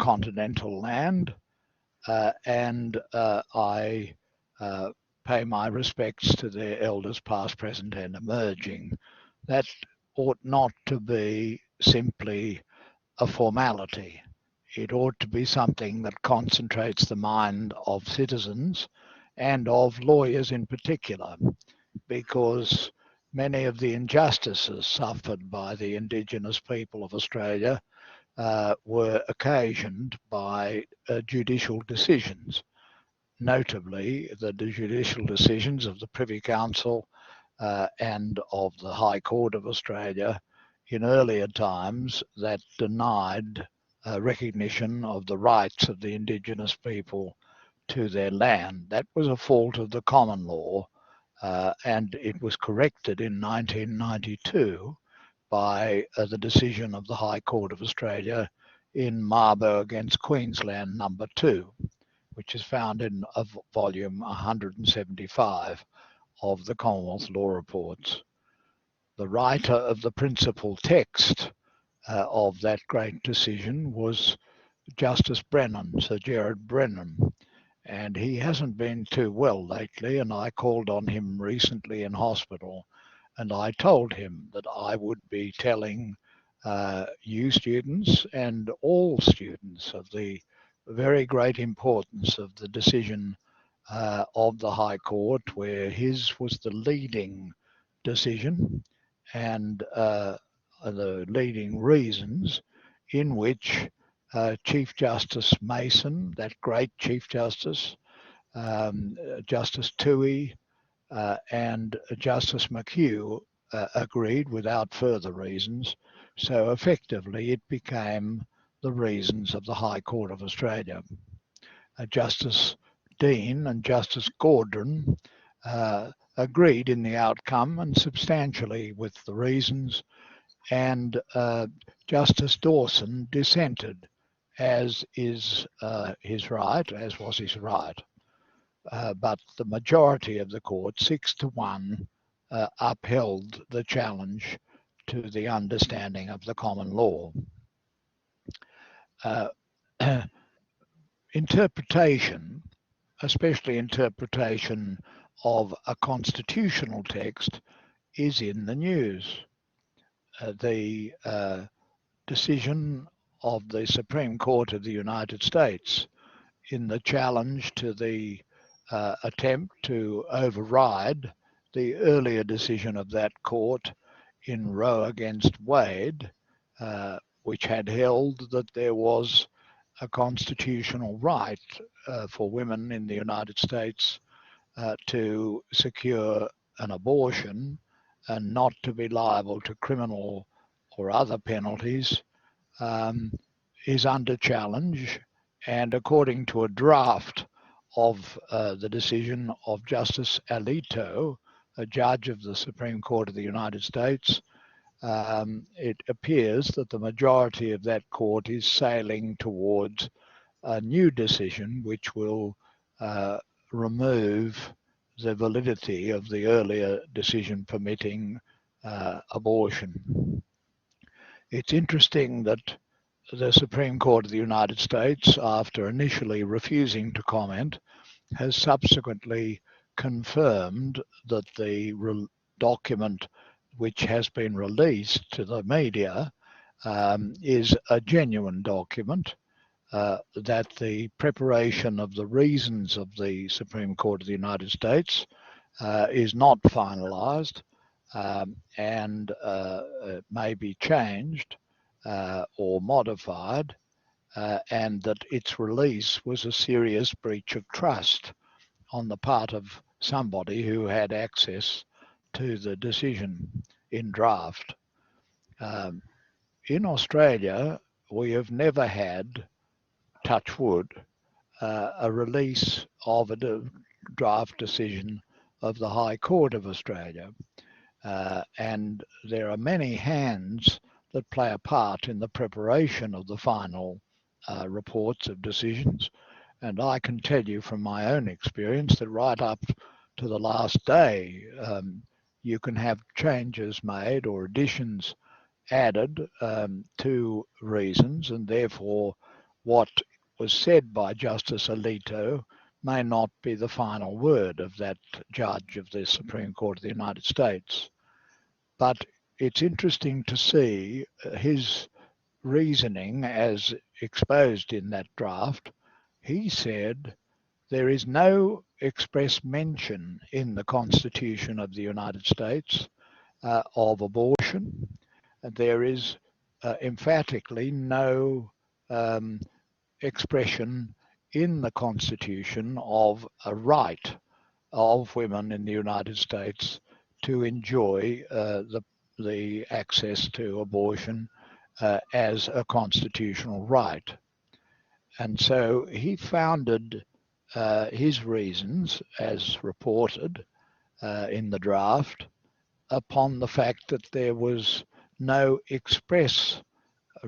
continental land, and I pay my respects to their elders past, present and emerging. That ought not to be simply a formality. It ought to be something that concentrates the mind of citizens and of lawyers in particular, because many of the injustices suffered by the Indigenous people of Australia were occasioned by judicial decisions, notably the judicial decisions of the Privy Council and of the High Court of Australia in earlier times that denied recognition of the rights of the Indigenous people to their land. That was a fault of the common law, and it was corrected in 1992 by the decision of the High Court of Australia in Marbury against Queensland number 2, which is found in volume 175 of the Commonwealth Law Reports. The writer of the principal text of that great decision was Justice Brennan, Sir Gerard Brennan, and he hasn't been too well lately, and I called on him recently in hospital, and I told him that I would be telling you students and all students of the very great importance of the decision of the High Court, where his was the leading decision and the leading reasons in which Chief Justice Mason, that great Chief Justice, Justice Toohey, and Justice McHugh agreed without further reasons. So effectively it became the reasons of the High Court of Australia. Justice Dean and Justice Gordon agreed in the outcome and substantially with the reasons, and Justice Dawson dissented, as is his right, as was his right. But the majority of the court, 6-1, upheld the challenge to the understanding of the common law. Interpretation, especially interpretation of a constitutional text, is in the news. The decision of the Supreme Court of the United States in the challenge to the attempt to override the earlier decision of that court in Roe against Wade, which had held that there was a constitutional right for women in the United States to secure an abortion and not to be liable to criminal or other penalties, is under challenge. And according to a draft of the decision of Justice Alito, a judge of the Supreme Court of the United States, it appears that the majority of that court is sailing towards a new decision which will remove the validity of the earlier decision permitting abortion. It's interesting that the Supreme Court of the United States, after initially refusing to comment, has subsequently confirmed that the document which has been released to the media is a genuine document, that the preparation of the reasons of the Supreme Court of the United States is not finalized and may be changed or modified, and that its release was a serious breach of trust on the part of somebody who had access to the decision in draft. In Australia, we have never had, touch wood, a release of a draft decision of the High Court of Australia. And there are many hands that play a part in the preparation of the final reports of decisions. And I can tell you from my own experience that right up to the last day, you can have changes made or additions added to reasons, and therefore what was said by Justice Alito may not be the final word of that judge of the Supreme Court of the United States. But it's interesting to see his reasoning as exposed in that draft. He said there is no express mention in the Constitution of the United States of abortion. There is emphatically no expression in the Constitution of a right of women in the United States to enjoy the access to abortion as a constitutional right. And so he founded his reasons, as reported in the draft, upon the fact that there was no express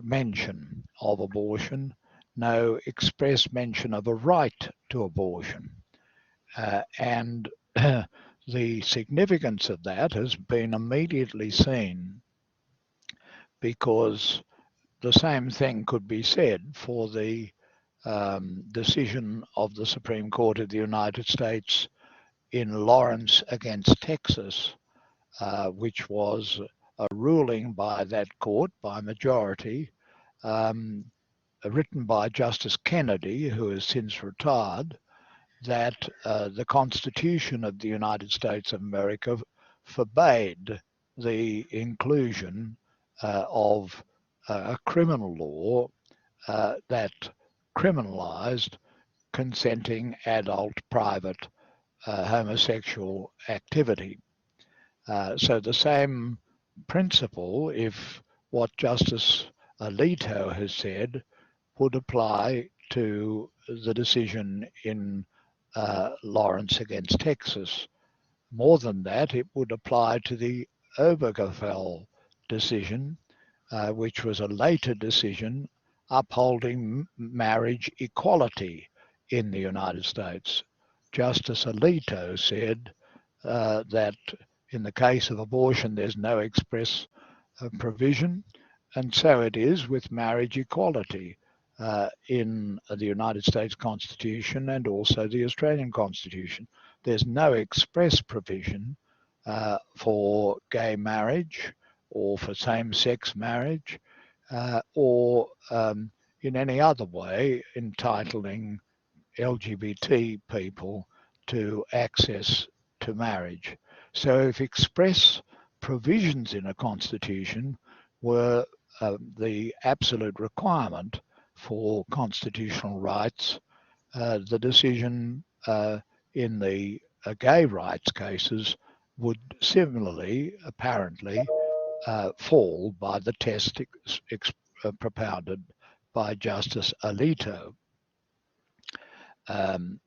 mention of abortion, no express mention of a right to abortion. And the significance of that has been immediately seen, because the same thing could be said for the decision of the Supreme Court of the United States in Lawrence against Texas, which was a ruling by that court by majority, written by Justice Kennedy, who has since retired, that the Constitution of the United States of America forbade the inclusion of a criminal law that criminalized consenting adult private homosexual activity. So the same principle, if what Justice Alito has said, would apply to the decision in Lawrence against Texas. More than that, it would apply to the Obergefell decision, which was a later decision upholding marriage equality in the United States. Justice Alito said that in the case of abortion, there's no express provision, and so it is with marriage equality in the United States Constitution and also the Australian Constitution. There's no express provision for gay marriage or for same-sex marriage or in any other way entitling LGBT people to access to marriage. So if express provisions in a constitution were the absolute requirement for constitutional rights, the decision in the gay rights cases would similarly, apparently, fall by the test propounded by Justice Alito. And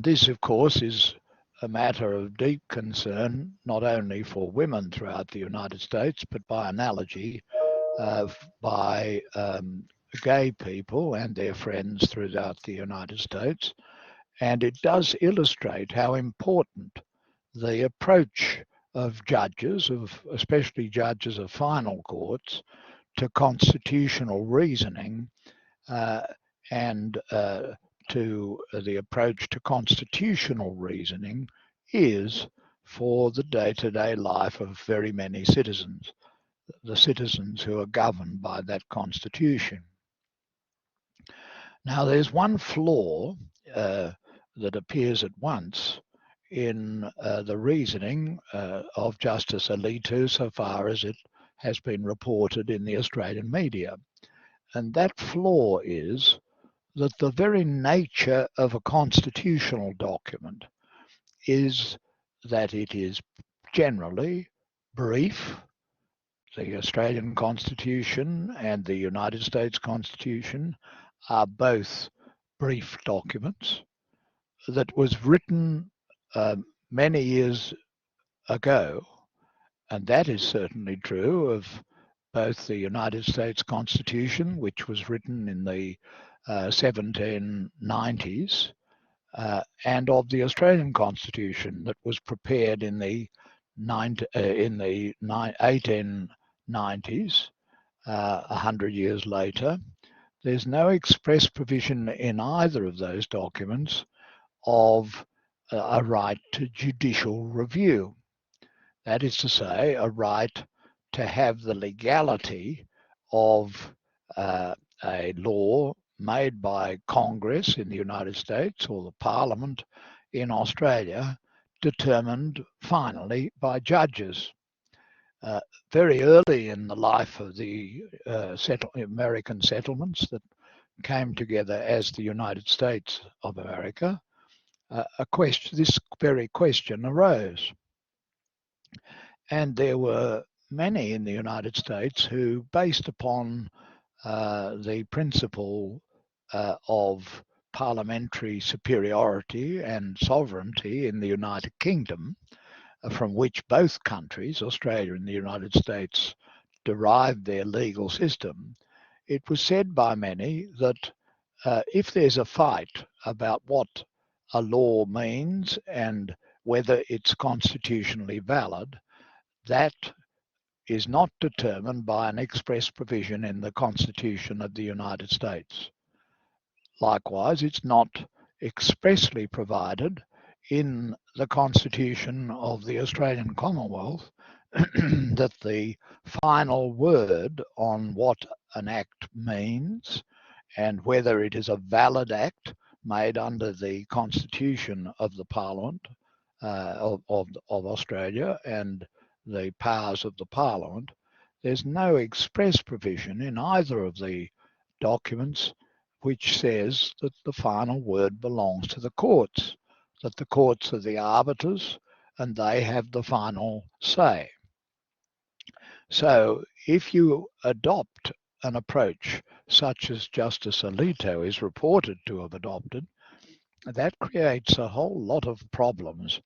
this, of course, is a matter of deep concern, not only for women throughout the United States, but by analogy, by gay people and their friends throughout the United States. And it does illustrate how important the approach of judges, especially judges of final courts, to constitutional reasoning and to the approach to constitutional reasoning is for the day-to-day life of very many citizens, the citizens who are governed by that constitution. Now, there's one flaw that appears at once in the reasoning of Justice Alito so far as it has been reported in the Australian media. And that flaw is that the very nature of a constitutional document is that it is generally brief. The Australian Constitution and the United States Constitution are both brief documents that was written many years ago, and that is certainly true of both the United States Constitution, which was written in the 1790s, and of the Australian Constitution that was prepared in the 1890s, 100 years later, there's no express provision in either of those documents of a right to judicial review. That is to say, a right to have the legality of a law made by Congress in the United States or the Parliament in Australia determined finally by judges. Very early in the life of the American settlements that came together as the United States of America, this very question arose. And there were many in the United States who, based upon the principle of parliamentary superiority and sovereignty in the United Kingdom, from which both countries, Australia and the United States, derived their legal system, it was said by many that if there's a fight about what a law means and whether it's constitutionally valid, that is not determined by an express provision in the Constitution of the United States. Likewise, it's not expressly provided in the Constitution of the Australian Commonwealth that the final word on what an act means and whether it is a valid act made under the Constitution of the Parliament of Australia and the powers of the Parliament, there's no express provision in either of the documents which says that the final word belongs to the courts, that the courts are the arbiters and they have the final say. So if you adopt an approach such as Justice Alito is reported to have adopted, that creates a whole lot of problems,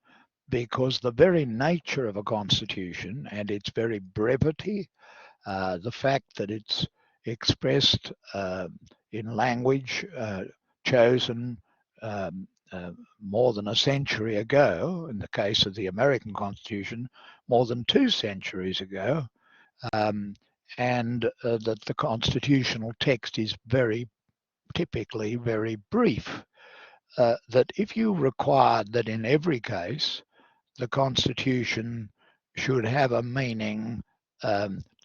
because the very nature of a constitution and its very brevity, the fact that it's expressed in language chosen more than a century ago, in the case of the American Constitution, more than 2 centuries ago, and that the constitutional text is very typically very brief, that if you required that in every case the Constitution should have a meaning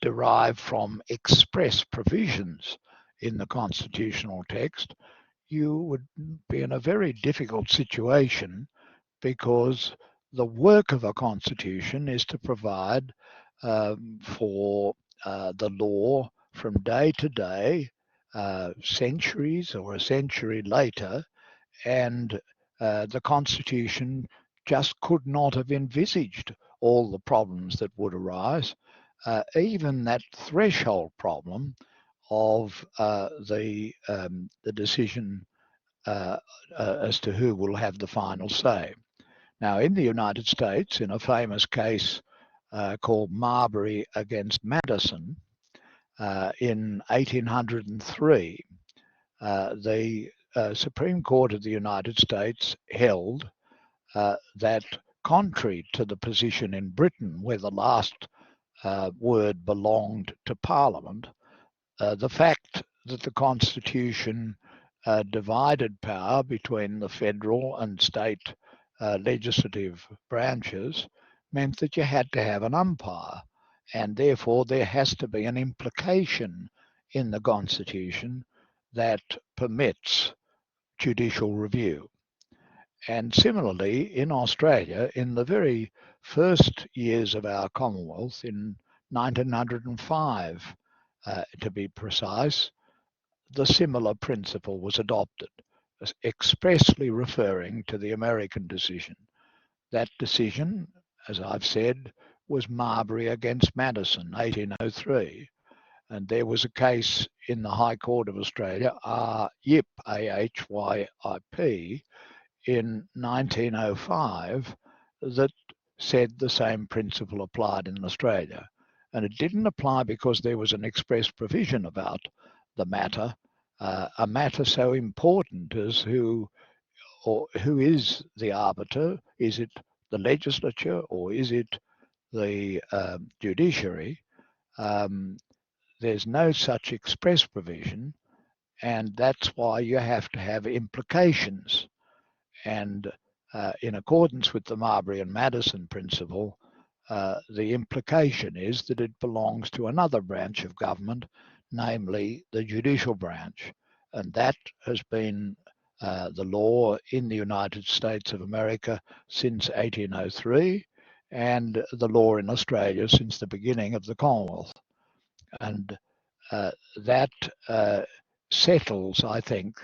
derived from express provisions in the constitutional text, you would be in a very difficult situation, because the work of a constitution is to provide for the law from day to day, centuries or a century later, and the Constitution just could not have envisaged all the problems that would arise, even that threshold problem of the decision as to who will have the final say. Now, in the United States, in a famous case called Marbury against Madison, in 1803, the Supreme Court of the United States held that, contrary to the position in Britain where the last word belonged to Parliament, the fact that the Constitution divided power between the federal and state legislative branches meant that you had to have an umpire, and therefore there has to be an implication in the Constitution that permits judicial review. And similarly, in Australia, in the very first years of our Commonwealth, in 1905, to be precise, the similar principle was adopted, expressly referring to the American decision. That decision, as I've said, was Marbury against Madison, 1803. And there was a case in the High Court of Australia, AHYP, AHYP, in 1905, that said the same principle applied in Australia. And it didn't apply because there was an express provision about the matter, a matter so important as who is the arbiter. Is it the legislature or is it the judiciary? There's no such express provision, and that's why you have to have implications. And in accordance with the Marbury and Madison principle, the implication is that it belongs to another branch of government, namely the judicial branch. And that has been the law in the United States of America since 1803, and the law in Australia since the beginning of the Commonwealth. And that settles, I think,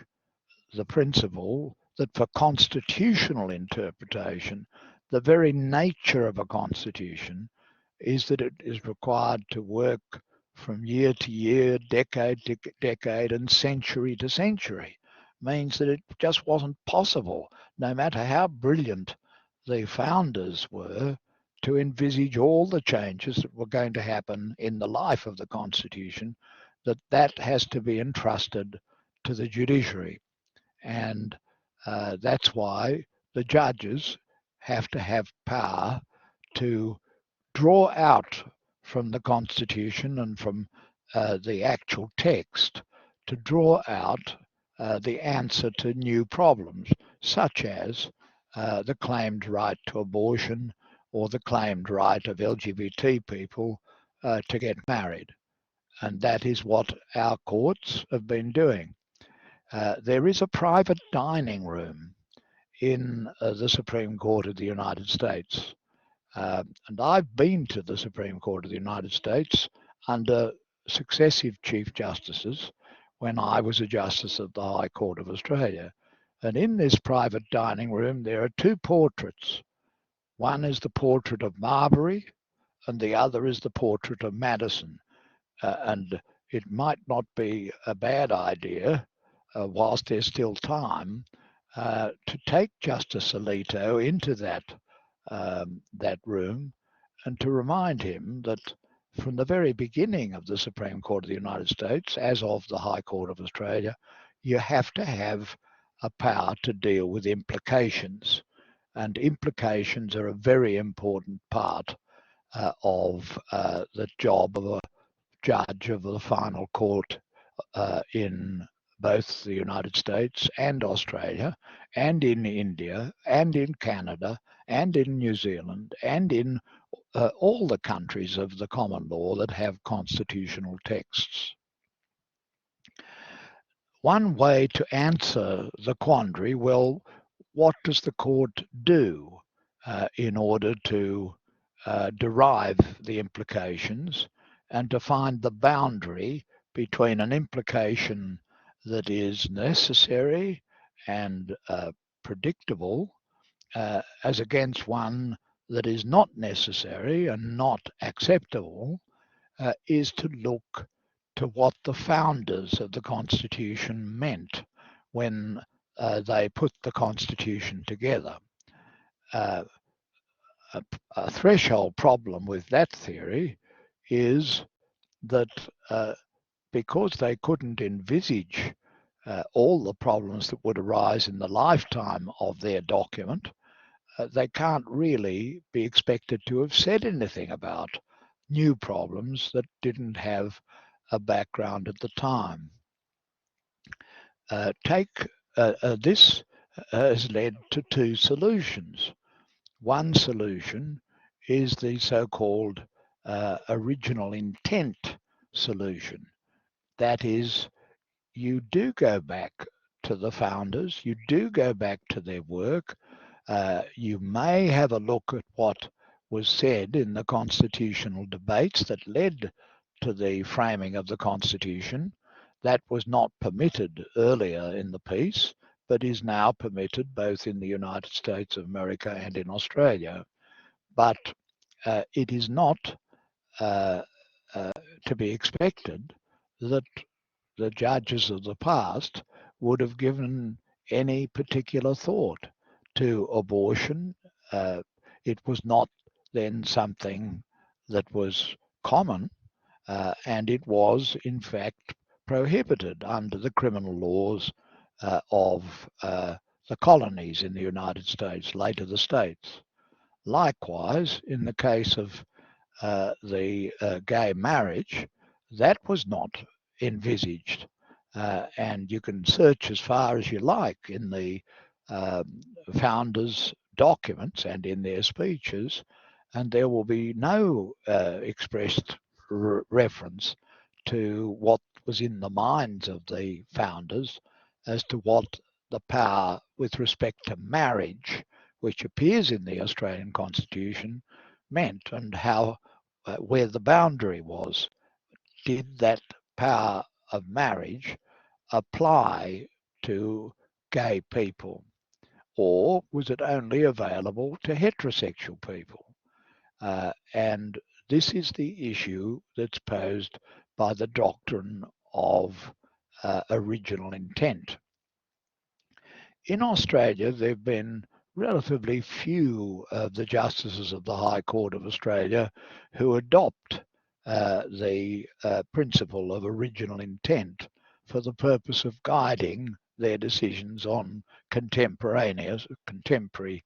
the principle that for constitutional interpretation, the very nature of a constitution is that it is required to work from year to year, decade to decade, and century to century. Means that it just wasn't possible, no matter how brilliant the founders were, to envisage all the changes that were going to happen in the life of the Constitution, that has to be entrusted to the judiciary. And that's why the judges have to have power to draw out from the Constitution and from the actual text, to draw out the answer to new problems, such as the claimed right to abortion or the claimed right of LGBT people to get married. And that is what our courts have been doing. There is a private dining room in the Supreme Court of the United States. And I've been to the Supreme Court of the United States under successive Chief Justices when I was a Justice of the High Court of Australia. And in this private dining room, there are two portraits. One is the portrait of Marbury, and the other is the portrait of Madison. And it might not be a bad idea, whilst there's still time, to take Justice Alito into that room and to remind him that from the very beginning of the Supreme Court of the United States, as of the High Court of Australia, you have to have a power to deal with implications. And implications are a very important part of the job of a judge of the final court in both the United States and Australia, and in India, and in Canada, and in New Zealand, and in all the countries of the common law that have constitutional texts. One way to answer the quandary, well, what does the court do in order to derive the implications and to find the boundary between an implication that is necessary and predictable as against one that is not necessary and not acceptable, is to look to what the founders of the Constitution meant when they put the Constitution together. A threshold problem with that theory is that because they couldn't envisage all the problems that would arise in the lifetime of their document, they can't really be expected to have said anything about new problems that didn't have a background at the time. This has led to two solutions. One solution is the so-called original intent solution. That is, you do go back to the founders, you do go back to their work, you may have a look at what was said in the constitutional debates that led to the framing of the Constitution. That was not permitted earlier in the piece, but is now permitted both in the United States of America and in Australia. But it is not to be expected that the judges of the past would have given any particular thought to abortion. It was not then something that was common, and it was in fact prohibited under the criminal laws of the colonies in the United States, later the states. Likewise, in the case of the gay marriage, that was not envisaged And you can search as far as you like in the founders' documents and in their speeches, and there will be no expressed reference to what was in the minds of the founders as to what the power with respect to marriage, which appears in the Australian Constitution, meant, and how where the boundary was. Did that power of marriage apply to gay people, or was it only available to heterosexual people? And this is the issue that's posed by the doctrine of original intent. In Australia, there have been relatively few of the justices of the High Court of Australia who adopt the principle of original intent for the purpose of guiding their decisions on contemporary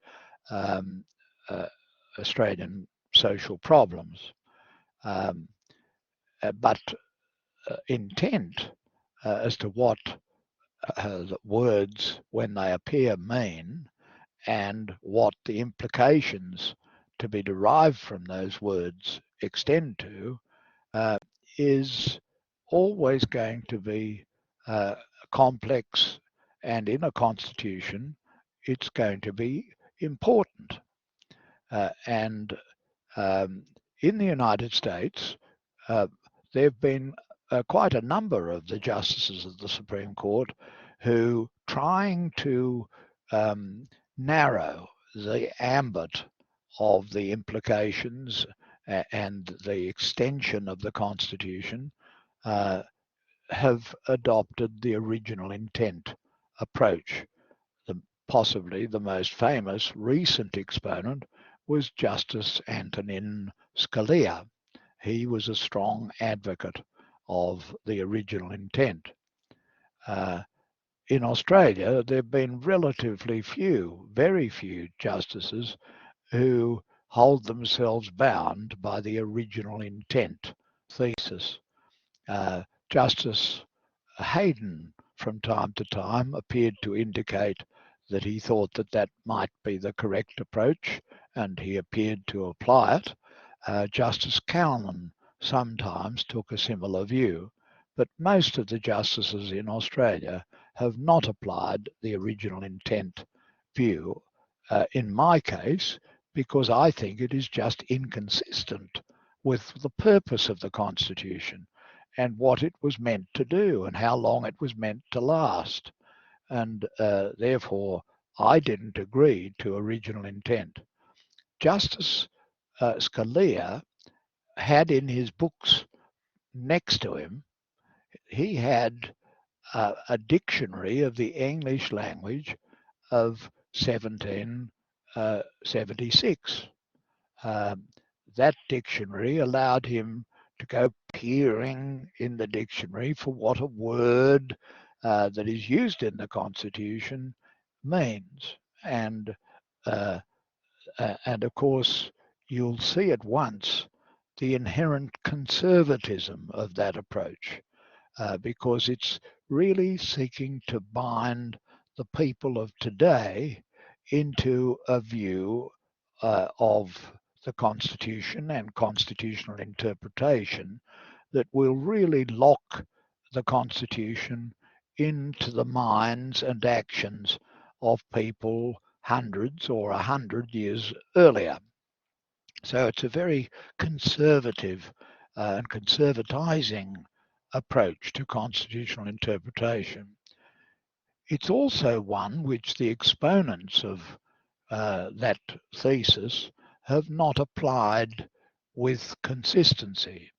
um, Australian social problems. But intent as to what words, when they appear, mean, and what the implications to be derived from those words extend to, is always going to be complex, and in a constitution, it's going to be important. And in the United States, there have been quite a number of the justices of the Supreme Court who, trying to narrow the ambit of the implications and the extension of the Constitution, have adopted the original intent approach. Possibly the most famous recent exponent was Justice Antonin Scalia. He was a strong advocate of the original intent. In Australia, there have been relatively few, very few justices who hold themselves bound by the original intent thesis. Justice Hayden, from time to time, appeared to indicate that he thought that that might be the correct approach, and he appeared to apply it. Justice Callan sometimes took a similar view, but most of the justices in Australia have not applied the original intent view, in my case, because I think it is just inconsistent with the purpose of the Constitution and what it was meant to do and how long it was meant to last. And therefore, I didn't agree to original intent. Justice Scalia had in his books next to him, he had a dictionary of the English language of 1776. That dictionary allowed him to go peering in the dictionary for what a word that is used in the Constitution means. And of course, you'll see at once the inherent conservatism of that approach, because it's really seeking to bind the people of today into a view of the Constitution and constitutional interpretation that will really lock the Constitution into the minds and actions of people hundreds or 100 years earlier. So it's a very conservative and conservatizing approach to constitutional interpretation. It's also one which the exponents of that thesis have not applied with consistency.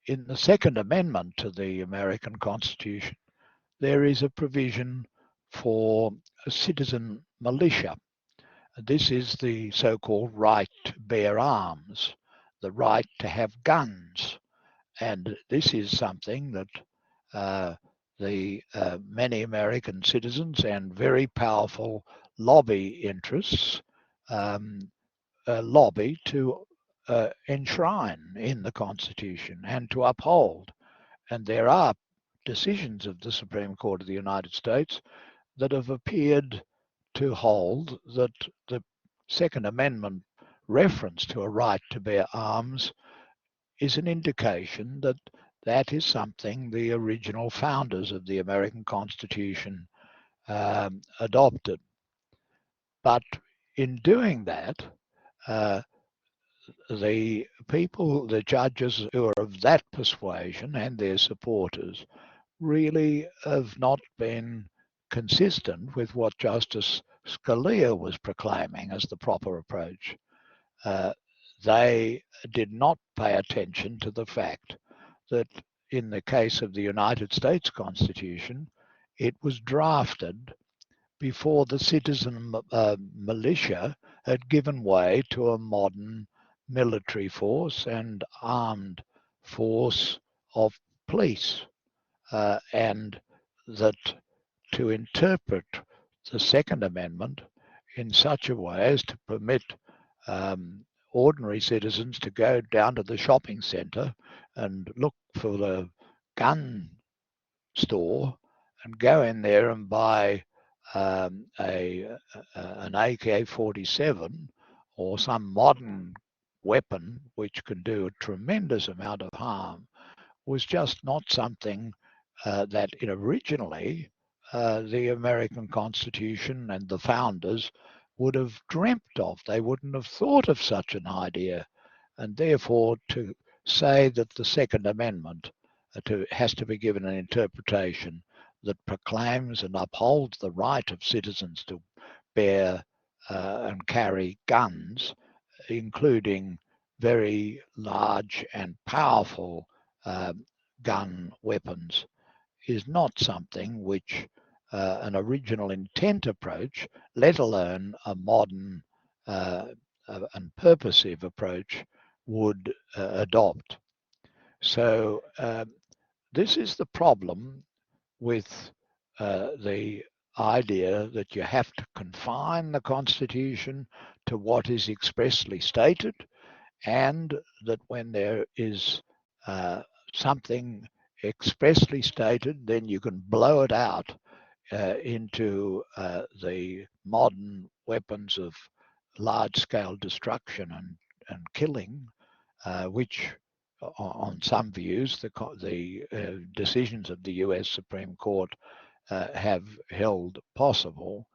In the Second Amendment to the American Constitution, there is a provision for a citizen militia. This is the so-called right to bear arms, the right to have guns. And this is something that the many American citizens and very powerful lobby interests lobby to enshrine in the Constitution and to uphold. And there are decisions of the Supreme Court of the United States that have appeared to hold that the Second Amendment reference to a right to bear arms is an indication that that is something the original founders of the American Constitution adopted. But in doing that, the people, the judges who are of that persuasion and their supporters, really have not been consistent with what Justice Scalia was proclaiming as the proper approach. They did not pay attention to the fact that in the case of the United States Constitution, it was drafted before the citizen militia had given way to a modern military force and armed force of police, and that to interpret the Second Amendment in such a way as to permit ordinary citizens to go down to the shopping centre and look for the gun store and go in there and buy an AK-47 or some modern weapon which can do a tremendous amount of harm was just not something that originally the American Constitution and the founders would have dreamt of. They wouldn't have thought of such an idea. And therefore, to say that the Second Amendment has to be given an interpretation that proclaims and upholds the right of citizens to bear and carry guns, including very large and powerful gun weapons, is not something which an original intent approach, let alone a modern and purposive approach, would adopt. So this is the problem with the idea that you have to confine the Constitution to what is expressly stated, and that when there is something expressly stated, then you can blow it out into the modern weapons of large-scale destruction and killing, which on some views the decisions of the US Supreme Court have held possible.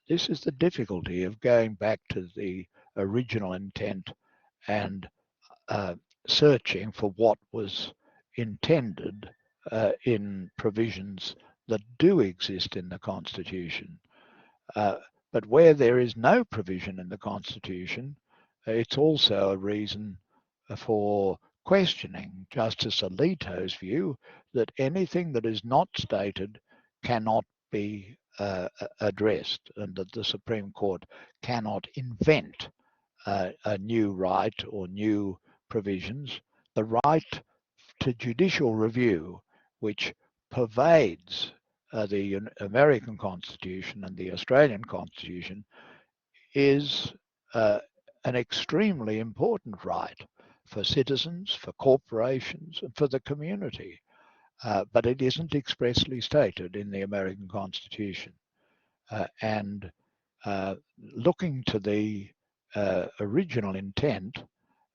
This is the difficulty of going back to the original intent and searching for what was intended in provisions that do exist in the Constitution. But where there is no provision in the Constitution, it's also a reason for questioning Justice Alito's view that anything that is not stated cannot be addressed, and that the Supreme Court cannot invent a new right or new provisions. The right to judicial review, which pervades the American Constitution and the Australian Constitution, is an extremely important right for citizens, for corporations, and for the community. But it isn't expressly stated in the American Constitution. And looking to the original intent,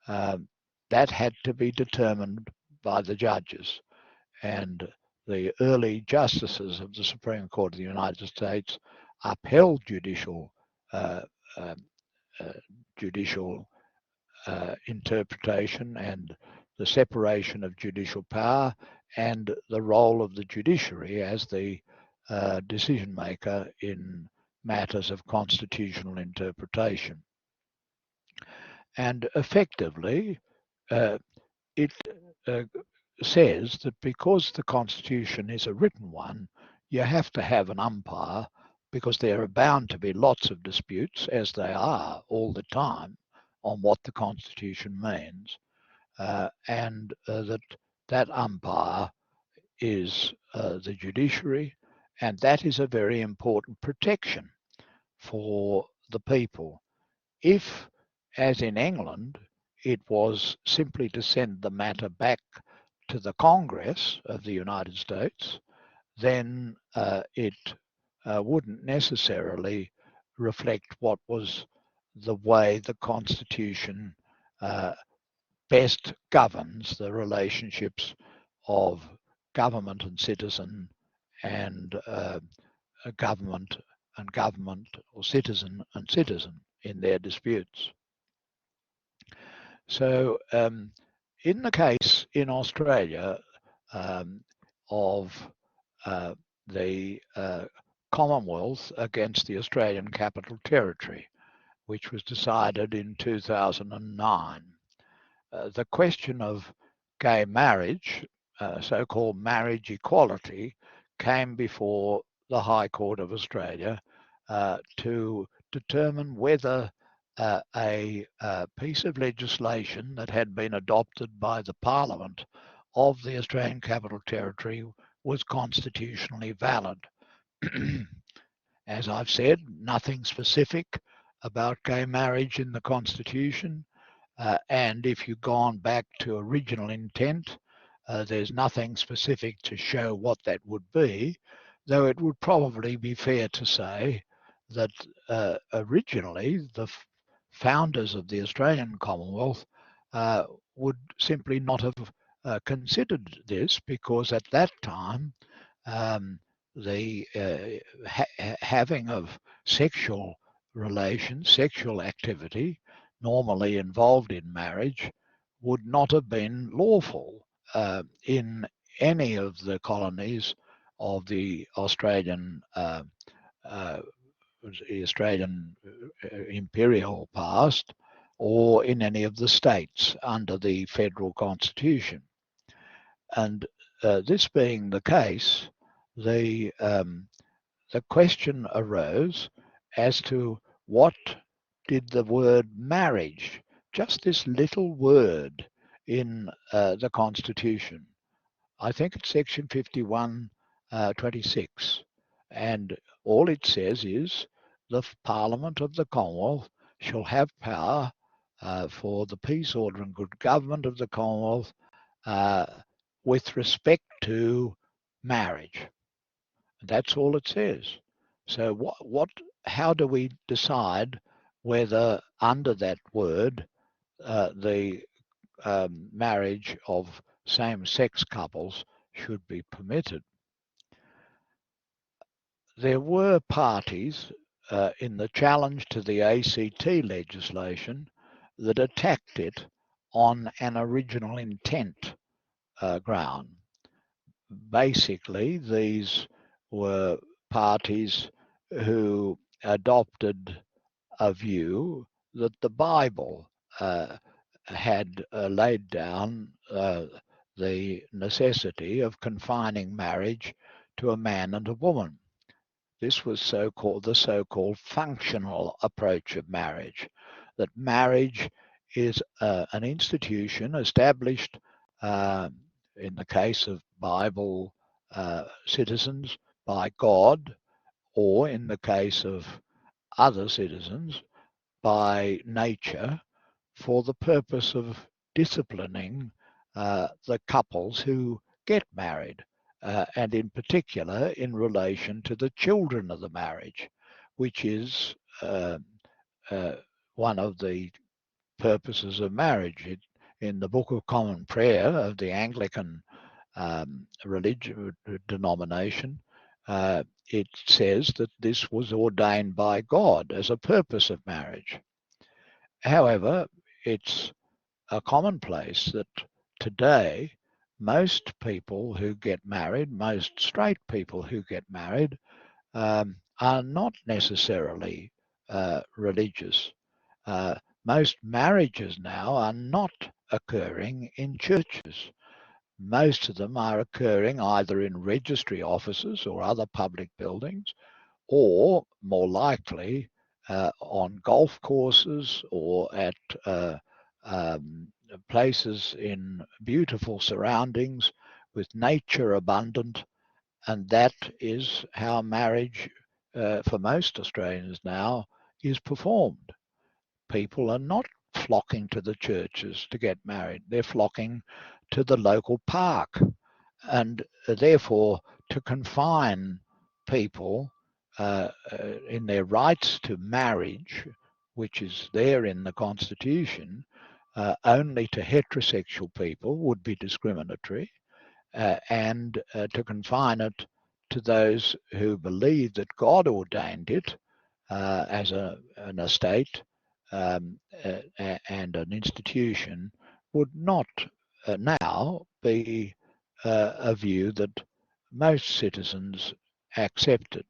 that had to be determined by the judges. And the early justices of the Supreme Court of the United States upheld judicial interpretation and the separation of judicial power and the role of the judiciary as the decision maker in matters of constitutional interpretation. And effectively, it says that because the Constitution is a written one, you have to have an umpire, because there are bound to be lots of disputes, as they are all the time, on what the Constitution means, and that umpire is the judiciary, and that is a very important protection for the people. If, as in England, it was simply to send the matter back to the Congress of the United States, then it wouldn't necessarily reflect what was the way the Constitution best governs the relationships of government and citizen, and government and government, or citizen and citizen, in their disputes. So in the case in Australia of the Commonwealth against the Australian Capital Territory, which was decided in 2009, the question of gay marriage, so-called marriage equality, came before the High Court of Australia to determine whether a piece of legislation that had been adopted by the Parliament of the Australian Capital Territory was constitutionally valid. As I've said, nothing specific about gay marriage in the Constitution. And if you've gone back to original intent, there's nothing specific to show what that would be, though it would probably be fair to say that originally the founders of the Australian Commonwealth would simply not have considered this, because at that time the having of sexual relations, sexual activity, normally involved in marriage, would not have been lawful in any of the colonies of the Australian imperial past, or in any of the states under the federal constitution. And this being the case, the question arose as to what did the word marriage, just this little word in the Constitution, I think it's section 51(26), and all it says is the Parliament of the Commonwealth shall have power for the peace, order and good government of the Commonwealth with respect to marriage. That's all it says. So how do we decide whether under that word the marriage of same-sex couples should be permitted? There were parties in the challenge to the ACT legislation that attacked it on an original intent ground. Basically, these were parties who adopted a view that the Bible had laid down the necessity of confining marriage to a man and a woman. This was the so-called functional approach of marriage, that marriage is an institution established in the case of Bible citizens by God, or in the case of other citizens by nature, for the purpose of disciplining the couples who get married, and in particular in relation to the children of the marriage, which is one of the purposes of marriage. In the Book of Common Prayer of the Anglican religion denomination, it says that this was ordained by God as a purpose of marriage. However, it's a commonplace that today most people who get married, most straight people who get married, are not necessarily religious. Most marriages now are not occurring in churches. Most of them are occurring either in registry offices or other public buildings, or more likely on golf courses or at places in beautiful surroundings with nature abundant. And that is how marriage for most Australians now is performed. People are not flocking to the churches to get married. They're flocking to the local park, and therefore to confine people in their rights to marriage, which is there in the Constitution, only to heterosexual people would be discriminatory, and to confine it to those who believe that God ordained it as an estate and an institution would not now be a view that most citizens accepted.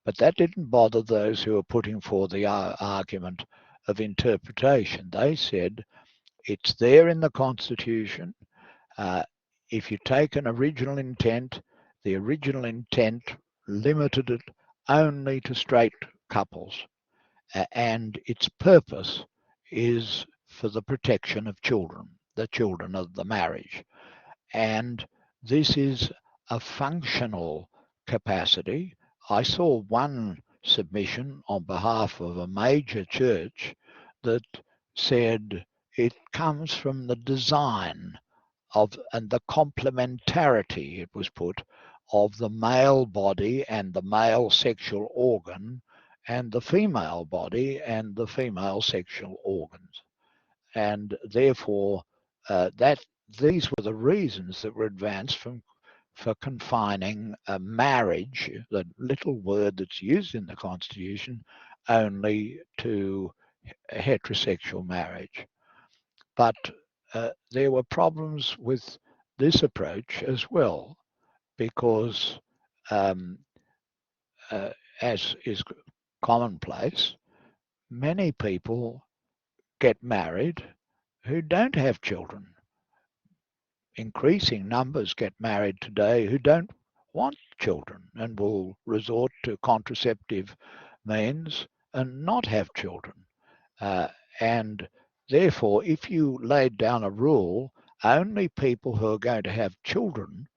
But that didn't bother those who were putting forward the argument of interpretation. They said it's there in the Constitution. If you take an original intent, the original intent limited it only to straight couples, and its purpose is for the protection of children, the children of the marriage. And this is a functional capacity. I saw one submission on behalf of a major church that said it comes from the design of and the complementarity, it was put, of the male body and the male sexual organ and the female body and the female sexual organs. And therefore, these were the reasons that were advanced for confining a marriage, the little word that's used in the Constitution, only to heterosexual marriage. But there were problems with this approach as well, because as is commonplace, many people get married who don't have children. Increasing numbers get married today who don't want children and will resort to contraceptive means and not have children. And therefore, if you laid down a rule, only people who are going to have children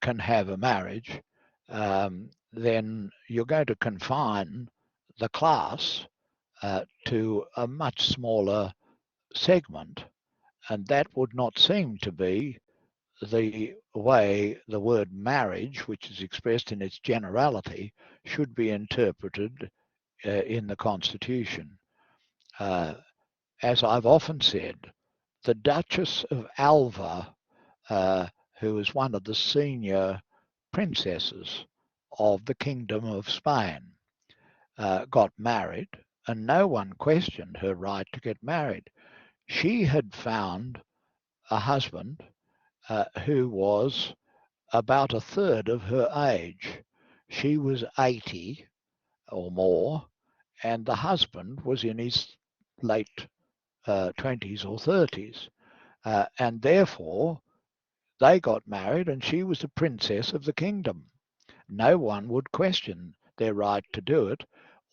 can have a marriage, then you're going to confine the class to a much smaller segment. And that would not seem to be the way the word marriage, which is expressed in its generality, should be interpreted in the Constitution. As I've often said, the Duchess of Alva, who was one of the senior princesses of the Kingdom of Spain, got married, and no one questioned her right to get married. She had found a husband who was about a third of her age. She was 80 or more, and the husband was in his late 20s or 30s. And therefore, they got married, and she was the princess of the kingdom. No one would question their right to do it,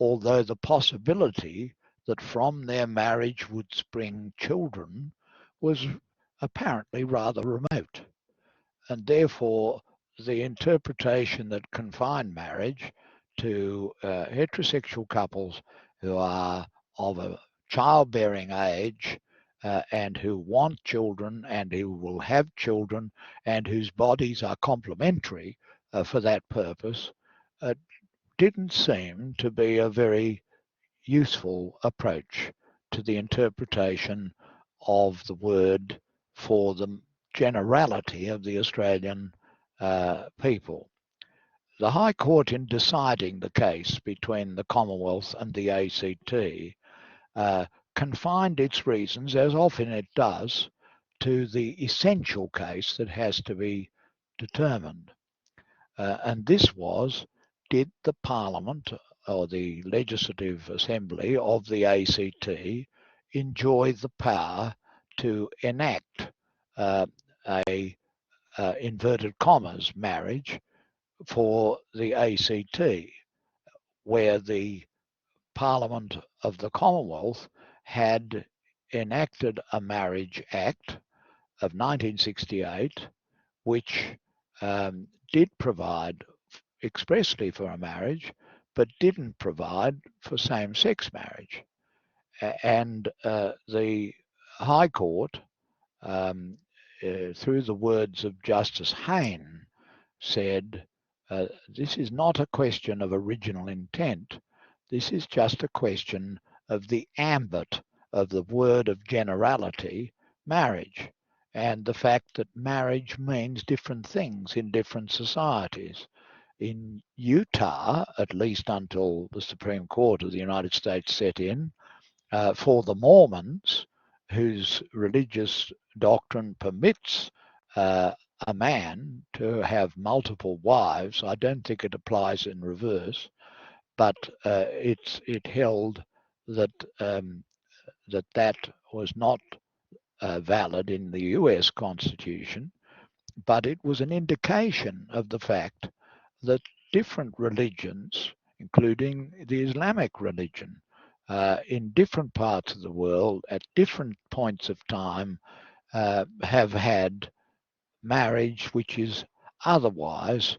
although the possibility that from their marriage would spring children was apparently rather remote. And therefore, the interpretation that confined marriage to heterosexual couples who are of a childbearing age and who want children and who will have children and whose bodies are complementary for that purpose didn't seem to be a very useful approach to the interpretation of the word for the generality of the Australian people. The High Court, in deciding the case between the Commonwealth and the ACT, confined its reasons, as often it does, to the essential case that has to be determined. And this was, did the Parliament or the Legislative Assembly of the ACT enjoy the power to enact a inverted commas marriage for the ACT, where the Parliament of the Commonwealth had enacted a Marriage Act of 1968, which did provide expressly for a marriage, but didn't provide for same-sex marriage. And the High Court through the words of Justice Hayne, said, this is not a question of original intent. This is just a question of the ambit of the word of generality, marriage, and the fact that marriage means different things in different societies. In Utah, at least until the Supreme Court of the United States set in, for the Mormons, whose religious doctrine permits a man to have multiple wives. I don't think it applies in reverse, but it held that that was not valid in the U.S. Constitution, but it was an indication of the fact that different religions, including the Islamic religion, in different parts of the world at different points of time, have had marriage which is otherwise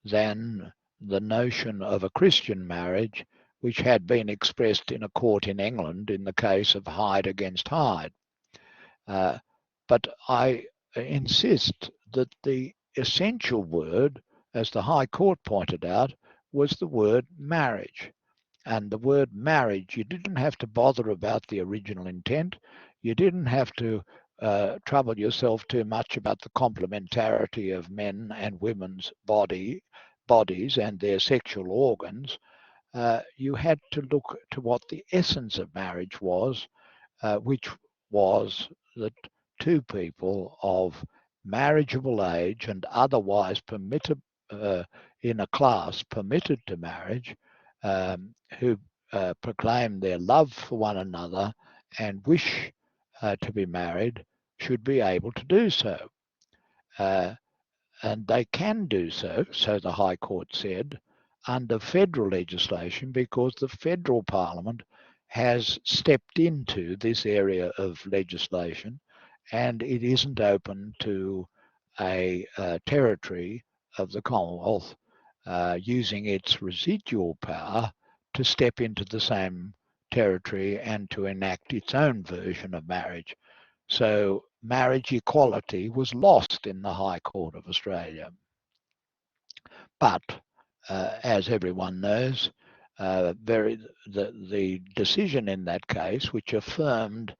than the notion of a Christian marriage, which had been expressed in a court in England in the case of Hyde against Hyde. But I insist that the essential word, as the High Court pointed out, was the word marriage. And the word marriage, you didn't have to bother about the original intent. You didn't have to trouble yourself too much about the complementarity of men and women's bodies and their sexual organs. You had to look to what the essence of marriage was, which was that two people of marriageable age and otherwise permitted in a class permitted to marriage, who proclaim their love for one another and wish to be married, should be able to do so. And they can do so, so the High Court said, under federal legislation, because the federal parliament has stepped into this area of legislation, and it isn't open to a territory of the Commonwealth using its residual power to step into the same territory and to enact its own version of marriage. So marriage equality was lost in the High Court of Australia. But as everyone knows, the decision in that case, which affirmed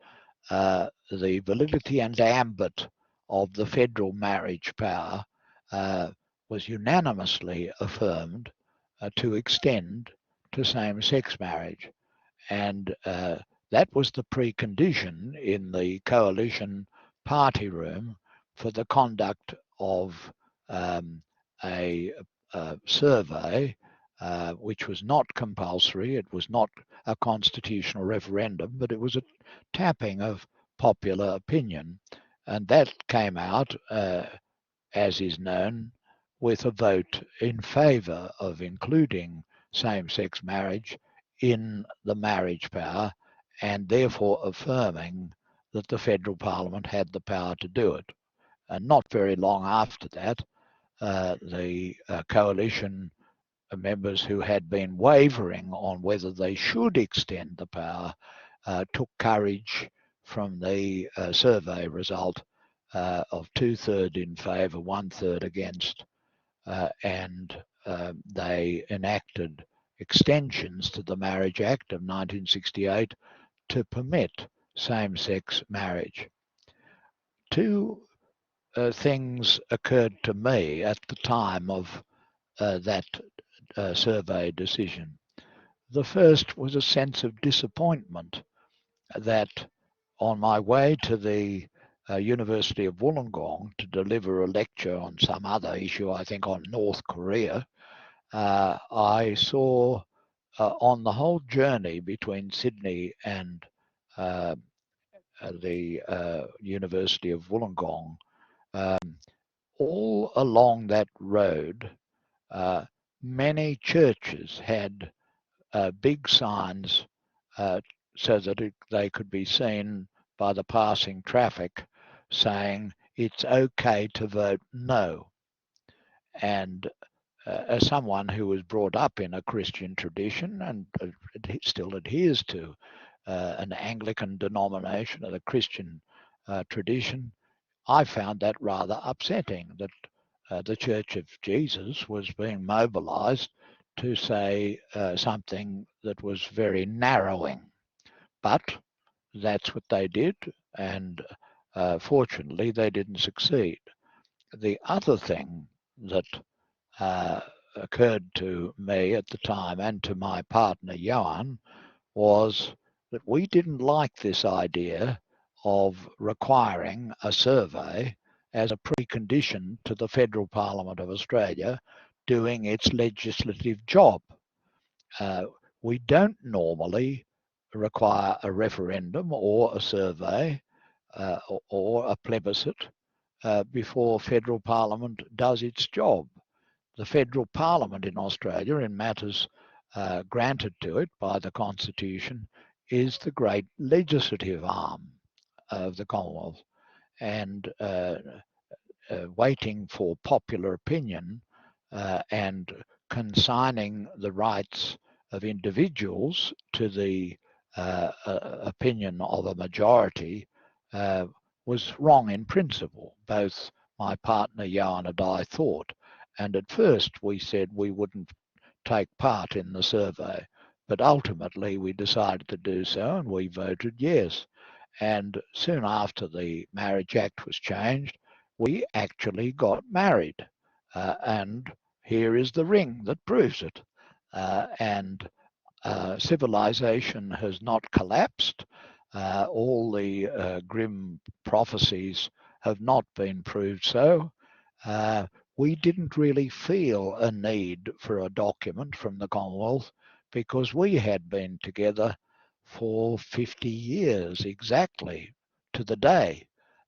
the validity and ambit of the federal marriage power, was unanimously affirmed to extend to same-sex marriage. And that was the precondition in the coalition party room for the conduct of a survey, which was not compulsory. It was not a constitutional referendum, but it was a tapping of popular opinion. And that came out, as is known, with a vote in favour of including same-sex marriage in the marriage power, and therefore affirming that the federal parliament had the power to do it. And not very long after that, the coalition members who had been wavering on whether they should extend the power took courage from the survey result of 2/3 in favour, 1/3 against, and they enacted extensions to the Marriage Act of 1968 to permit same-sex marriage. Two things occurred to me at the time of that survey decision. The first was a sense of disappointment that on my way to the University of Wollongong to deliver a lecture on some other issue, I think on North Korea, I saw on the whole journey between Sydney and the University of Wollongong, all along that road, many churches had big signs so that they could be seen by the passing traffic saying it's okay to vote no. And as someone who was brought up in a Christian tradition and still adheres to an Anglican denomination of the Christian tradition, I found that rather upsetting, that the Church of Jesus was being mobilized to say something that was very narrowing. But that's what they did, and fortunately they didn't succeed. The other thing that occurred to me at the time and to my partner Johan was that we didn't like this idea of requiring a survey as a precondition to the Federal Parliament of Australia doing its legislative job. We don't normally require a referendum or a survey or a plebiscite before Federal Parliament does its job. The Federal Parliament in Australia, in matters granted to it by the Constitution, is the great legislative arm of the Commonwealth, and waiting for popular opinion and consigning the rights of individuals to the opinion of a majority was wrong in principle. Both my partner Johan and I thought. And at first we said we wouldn't take part in the survey, but ultimately we decided to do so and we voted yes. And soon after the Marriage Act was changed, we actually got married. And here is the ring that proves it. And civilization has not collapsed. All the grim prophecies have not been proved so. We didn't really feel a need for a document from the Commonwealth because we had been together for 50 years exactly to the day.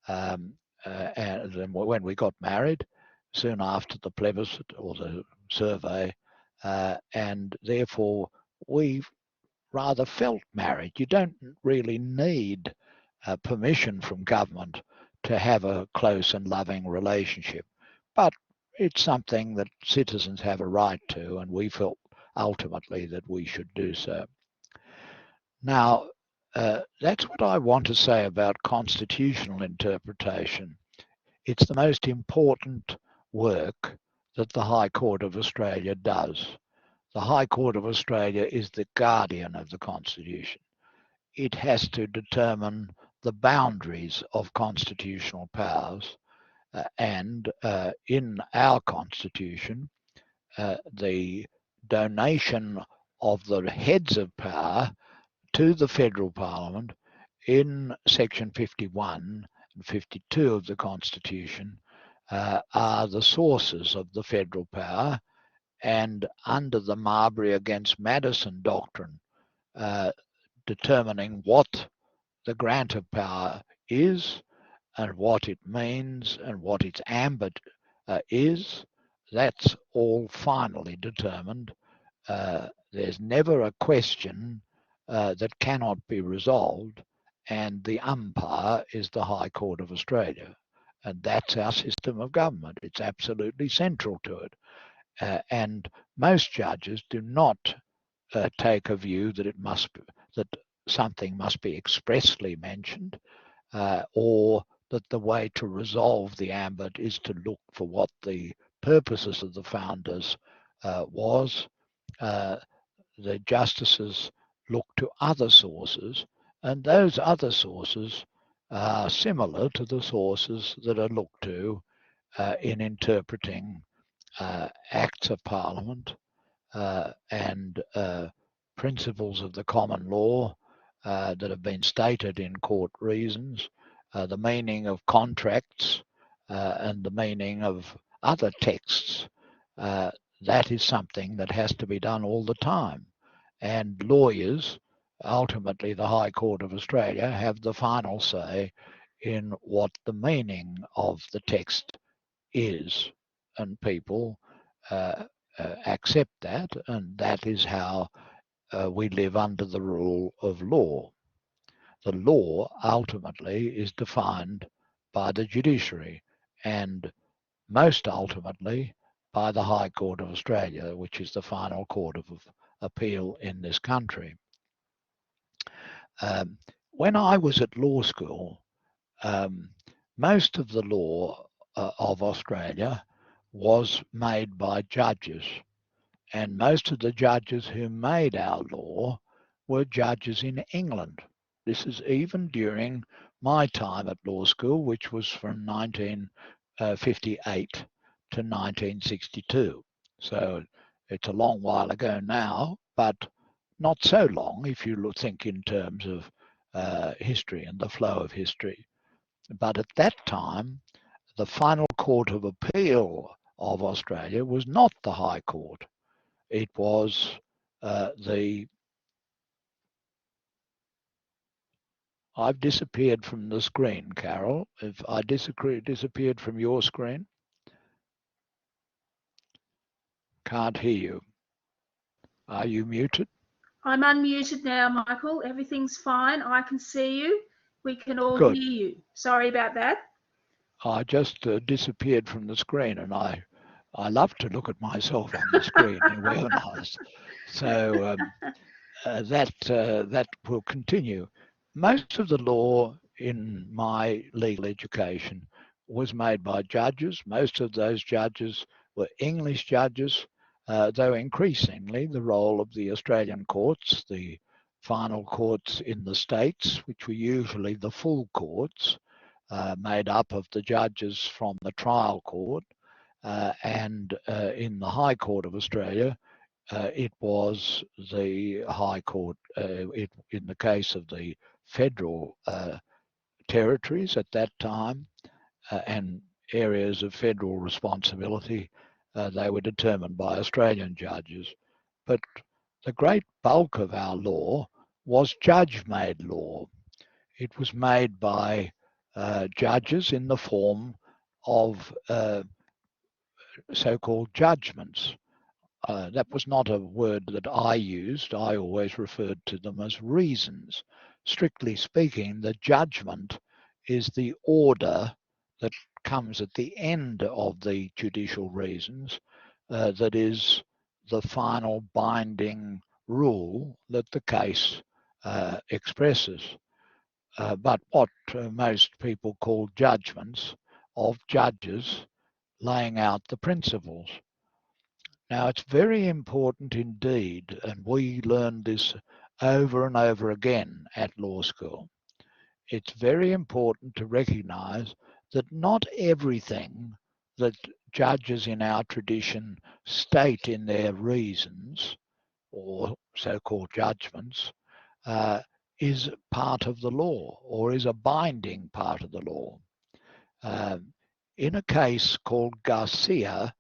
And then when we got married, soon after the plebiscite or the survey, and therefore we rather felt married. You don't really need permission from government to have a close and loving relationship, but it's something that citizens have a right to, and we felt ultimately that we should do so. Now, that's what I want to say about constitutional interpretation. It's the most important work that the High Court of Australia does. The High Court of Australia is the guardian of the Constitution. It has to determine the boundaries of constitutional powers, and in our Constitution, the donation of the heads of power to the Federal Parliament in Section 51 and 52 of the Constitution are the sources of the federal power, and under the Marbury against Madison doctrine, determining what the grant of power is and what it means and what its ambit is, that's all finally determined. There's never a question that cannot be resolved, and the umpire is the High Court of Australia. And that's our system of government. It's absolutely central to it. And most judges do not take a view that that something must be expressly mentioned, or that the way to resolve the ambit is to look for what the purposes of the founders was. The justices look to other sources, and those other sources are similar to the sources that are looked to in interpreting acts of Parliament and principles of the common law that have been stated in court reasons, the meaning of contracts and the meaning of other texts. That is something that has to be done all the time. And lawyers, ultimately the High Court of Australia, have the final say in what the meaning of the text is. And people accept that, and that is how we live under the rule of law. The law ultimately is defined by the judiciary, and most ultimately by the High Court of Australia, which is the final court of appeal in this country. When I was at law school, most of the law of Australia was made by judges, and most of the judges who made our law were judges in England. This is even during my time at law school, which was from 1958 to 1962. So it's a long while ago now, but not so long if you think in terms of history and the flow of history. But at that time, the final court of appeal of Australia was not the High Court. It was the... I've disappeared from the screen, Carol. If I disappeared from your screen, can't hear you. Are you muted? I'm unmuted now, Michael. Everything's fine. I can see you. We can all Good. hear you. Sorry about that. I just disappeared from the screen, and I love to look at myself on the screen in webinars. So that will continue. Most of the law in my legal education was made by judges. Most of those judges were English judges, though increasingly the role of the Australian courts, the final courts in the states, which were usually the full courts, made up of the judges from the trial court, and in the High Court of Australia, it was the High Court, in the case of the federal territories at that time and areas of federal responsibility, they were determined by Australian judges. But the great bulk of our law was judge-made law. It was made by judges in the form of so-called judgments. That was not a word that I used. I always referred to them as reasons. Strictly speaking, the judgment is the order that comes at the end of the judicial reasons, that is the final binding rule that the case expresses. But what most people call judgments of judges laying out the principles. Now, it's very important indeed, and we learned this over and over again at law school. It's very important to recognize that not everything that judges in our tradition state in their reasons, or so-called judgments, is part of the law or is a binding part of the law. In a case called Garcia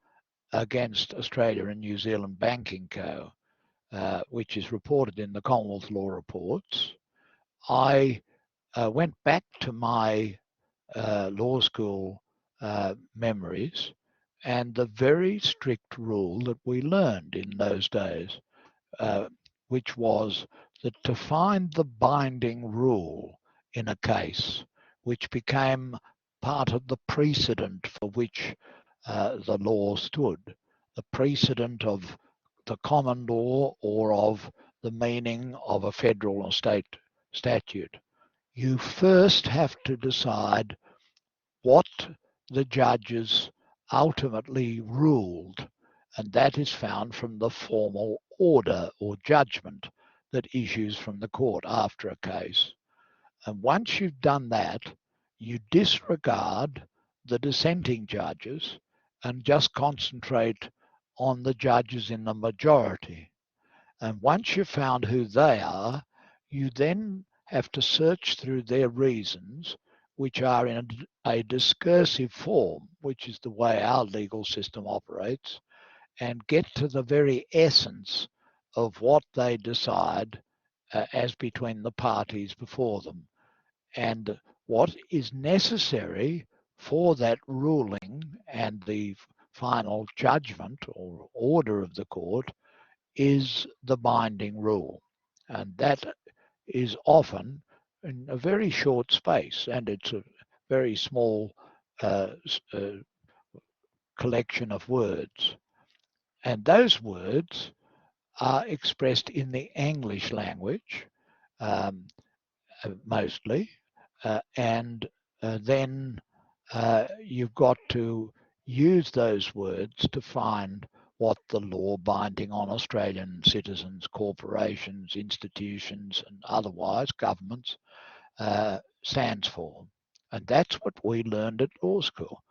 against Australia and New Zealand Banking Co., which is reported in the Commonwealth Law Reports, I went back to my law school memories and the very strict rule that we learned in those days, which was that to find the binding rule in a case, which became part of the precedent for which the law stood, the precedent of the common law or of the meaning of a federal or state statute. You first have to decide what the judges ultimately ruled, and that is found from the formal order or judgment that issues from the court after a case. And once you've done that, you disregard the dissenting judges and just concentrate on the judges in the majority. And once you've found who they are, you then have to search through their reasons, which are in a discursive form, which is the way our legal system operates, and get to the very essence of what they decide as between the parties before them, and what is necessary for that ruling and the final judgment or order of the court is the binding rule. And that is often in a very short space, and it's a very small collection of words. And those words are expressed in the English language mostly, and then you've got to use those words to find what the law binding on Australian citizens, corporations, institutions, and otherwise governments stands for. And that's what we learned at law school.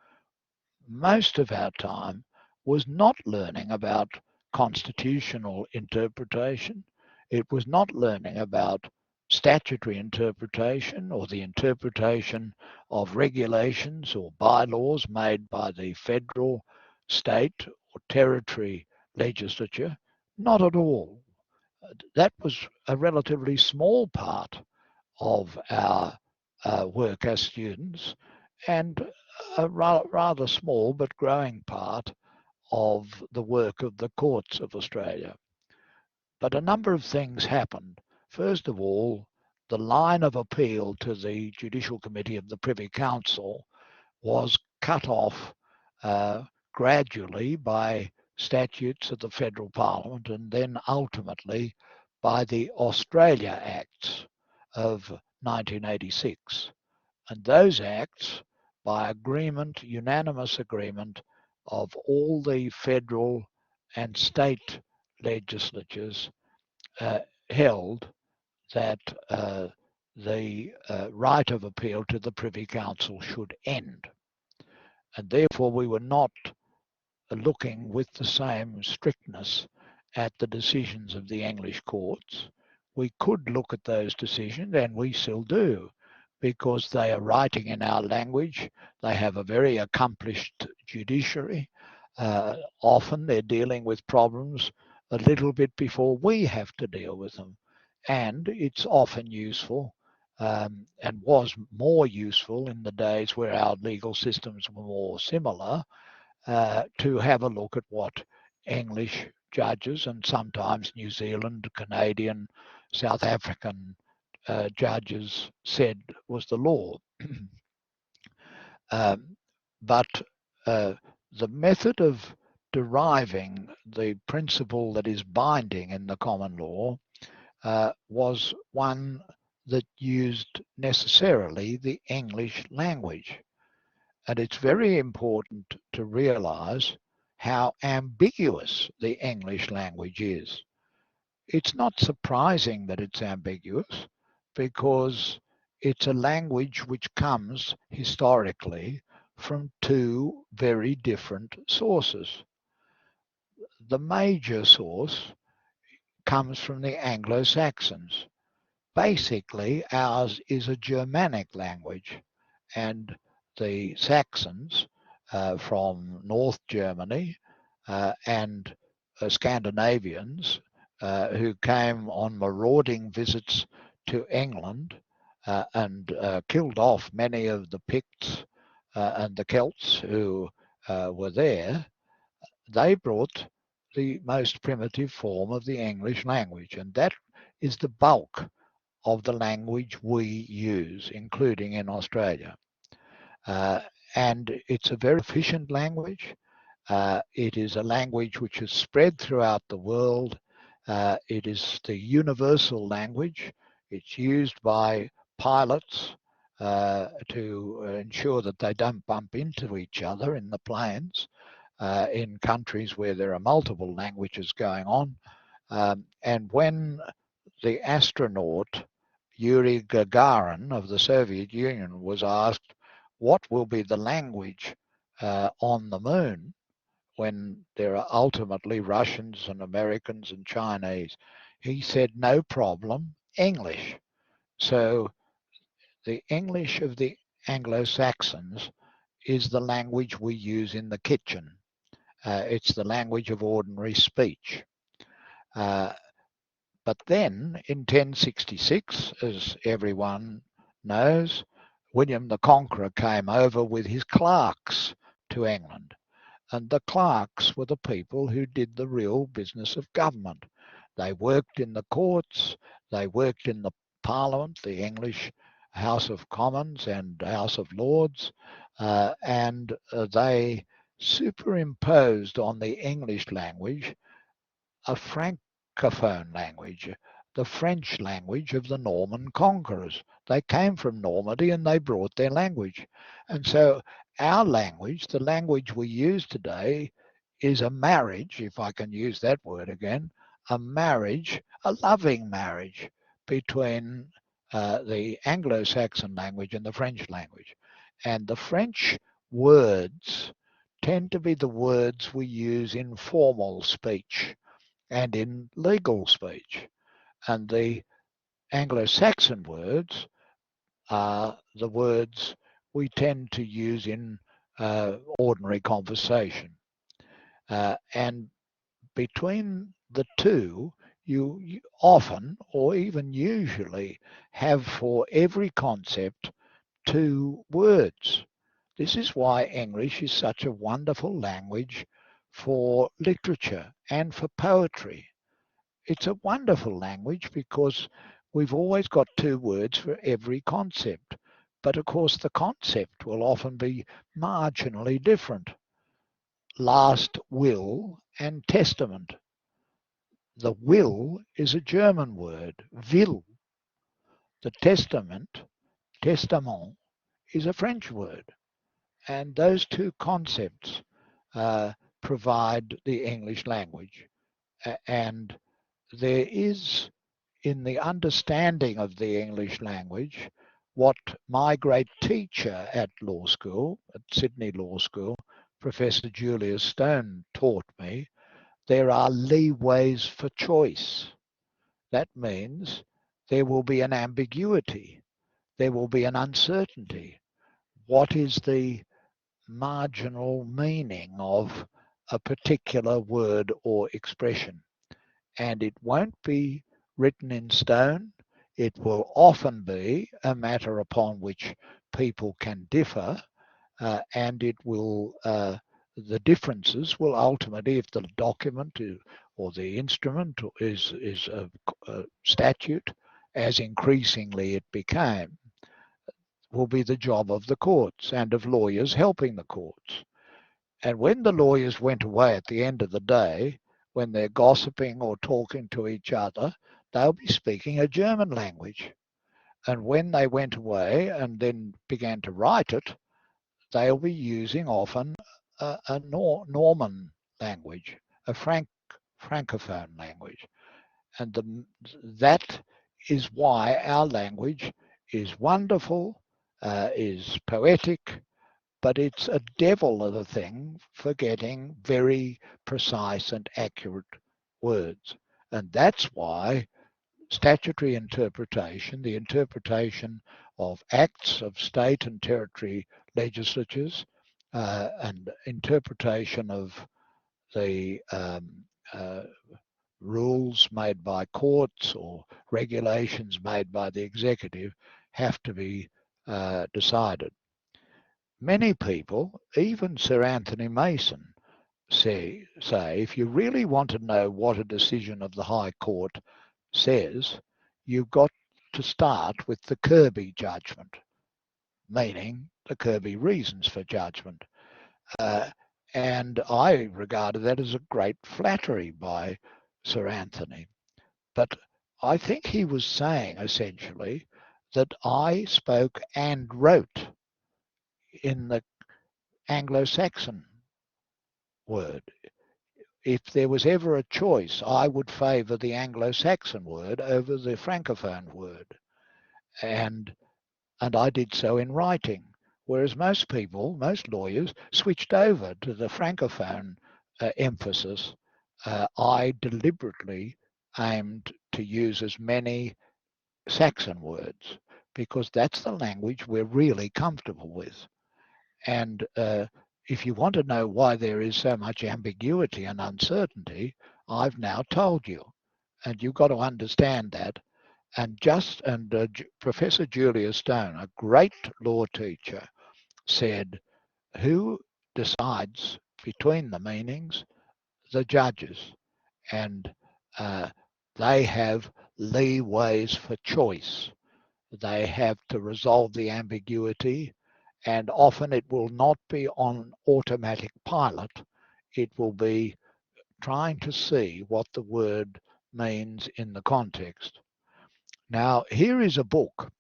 Most of our time was not learning about constitutional interpretation. It was not learning about statutory interpretation or the interpretation of regulations or bylaws made by the federal, state, or territory legislature. Not at all. That was a relatively small part of our work as students, and a rather small but growing part of the work of the courts of Australia. But a number of things happened. First of all, the line of appeal to the Judicial Committee of the Privy Council was cut off gradually by statutes of the Federal Parliament and then ultimately by the Australia Acts of 1986. And those acts, by agreement, unanimous agreement of all the federal and state legislatures, held that the right of appeal to the Privy Council should end. And therefore we were not looking with the same strictness at the decisions of the English courts. We could look at those decisions, and we still do, because they are writing in our language. They have a very accomplished judiciary. Often they're dealing with problems a little bit before we have to deal with them. And it's often useful, and was more useful in the days where our legal systems were more similar, to have a look at what English judges and sometimes New Zealand, Canadian, South African judges said was the law. But the method of deriving the principle that is binding in the common law was one that used necessarily the English language. And it's very important to realize how ambiguous the English language is. It's not surprising that it's ambiguous, because it's a language which comes historically from two very different sources. The major source comes from the Anglo-Saxons. Basically, ours is a Germanic language, and the Saxons from North Germany and Scandinavians who came on marauding visits to England and killed off many of the Picts and the Celts who were there. They brought the most primitive form of the English language, and that is the bulk of the language we use, including in Australia. And it's a very efficient language. It is a language which is spread throughout the world. It is the universal language. It's used by pilots to ensure that they don't bump into each other in the planes in countries where there are multiple languages going on. And when the astronaut Yuri Gagarin of the Soviet Union was asked what will be the language on the moon when there are ultimately Russians and Americans and Chinese, he said, no problem, English. So the English of the Anglo-Saxons is the language we use in the kitchen. It's the language of ordinary speech. But then in 1066, as everyone knows, William the Conqueror came over with his clerks to England. And the clerks were the people who did the real business of government. They worked in the courts, they worked in the Parliament, the English House of Commons and House of Lords, and they superimposed on the English language a francophone language, the French language of the Norman conquerors. They came from Normandy and they brought their language. And so our language, the language we use today, is a marriage, if I can use that word again, a marriage, a loving marriage between the Anglo-Saxon language and the French language. And the French words tend to be the words we use in formal speech and in legal speech. And the Anglo-Saxon words are the words we tend to use in ordinary conversation. And between the two, you often, or even usually, have for every concept two words. This is why English is such a wonderful language for literature and for poetry. It's a wonderful language because we've always got two words for every concept. But of course, the concept will often be marginally different. Last will and testament. The will is a German word, will. The testament, testament, is a French word. And those two concepts provide the English language. And there is, in the understanding of the English language, what my great teacher at law school, at Sydney Law School, Professor Julius Stone, taught me, there are leeways for choice. That means there will be an ambiguity. There will be an uncertainty. What is the marginal meaning of a particular word or expression? And it won't be written in stone. It will often be a matter upon which people can differ, and it will the differences will ultimately, if the document or the instrument is a statute, as increasingly it became, will be the job of the courts and of lawyers helping the courts. And when the lawyers went away at the end of the day, when they're gossiping or talking to each other, they'll be speaking a German language. And when they went away and then began to write it, they'll be using often a Norman language, a Francophone language. And that is why our language is wonderful, is poetic, but it's a devil of a thing for getting very precise and accurate words. And that's why statutory interpretation, the interpretation of acts of state and territory legislatures, and interpretation of the rules made by courts or regulations made by the executive have to be decided. Many people, even Sir Anthony Mason, say if you really want to know what a decision of the High Court says, you've got to start with the Kirby judgment, meaning the Kirby reasons for judgment. And I regarded that as a great flattery by Sir Anthony. But I think he was saying essentially that I spoke and wrote in the Anglo-Saxon word. If there was ever a choice, I would favour the Anglo-Saxon word over the Francophone word. And I did so in writing, whereas most people, most lawyers, switched over to the Francophone emphasis. I deliberately aimed to use as many Saxon words because that's the language we're really comfortable with. And if you want to know why there is so much ambiguity and uncertainty, I've now told you, and you've got to understand that. And Professor Julius Stone, a great law teacher, said, who decides between the meanings? The judges. And they have leeways for choice. They have to resolve the ambiguity, and often it will not be on automatic pilot. It will be trying to see what the word means in the context. Now, here is a book.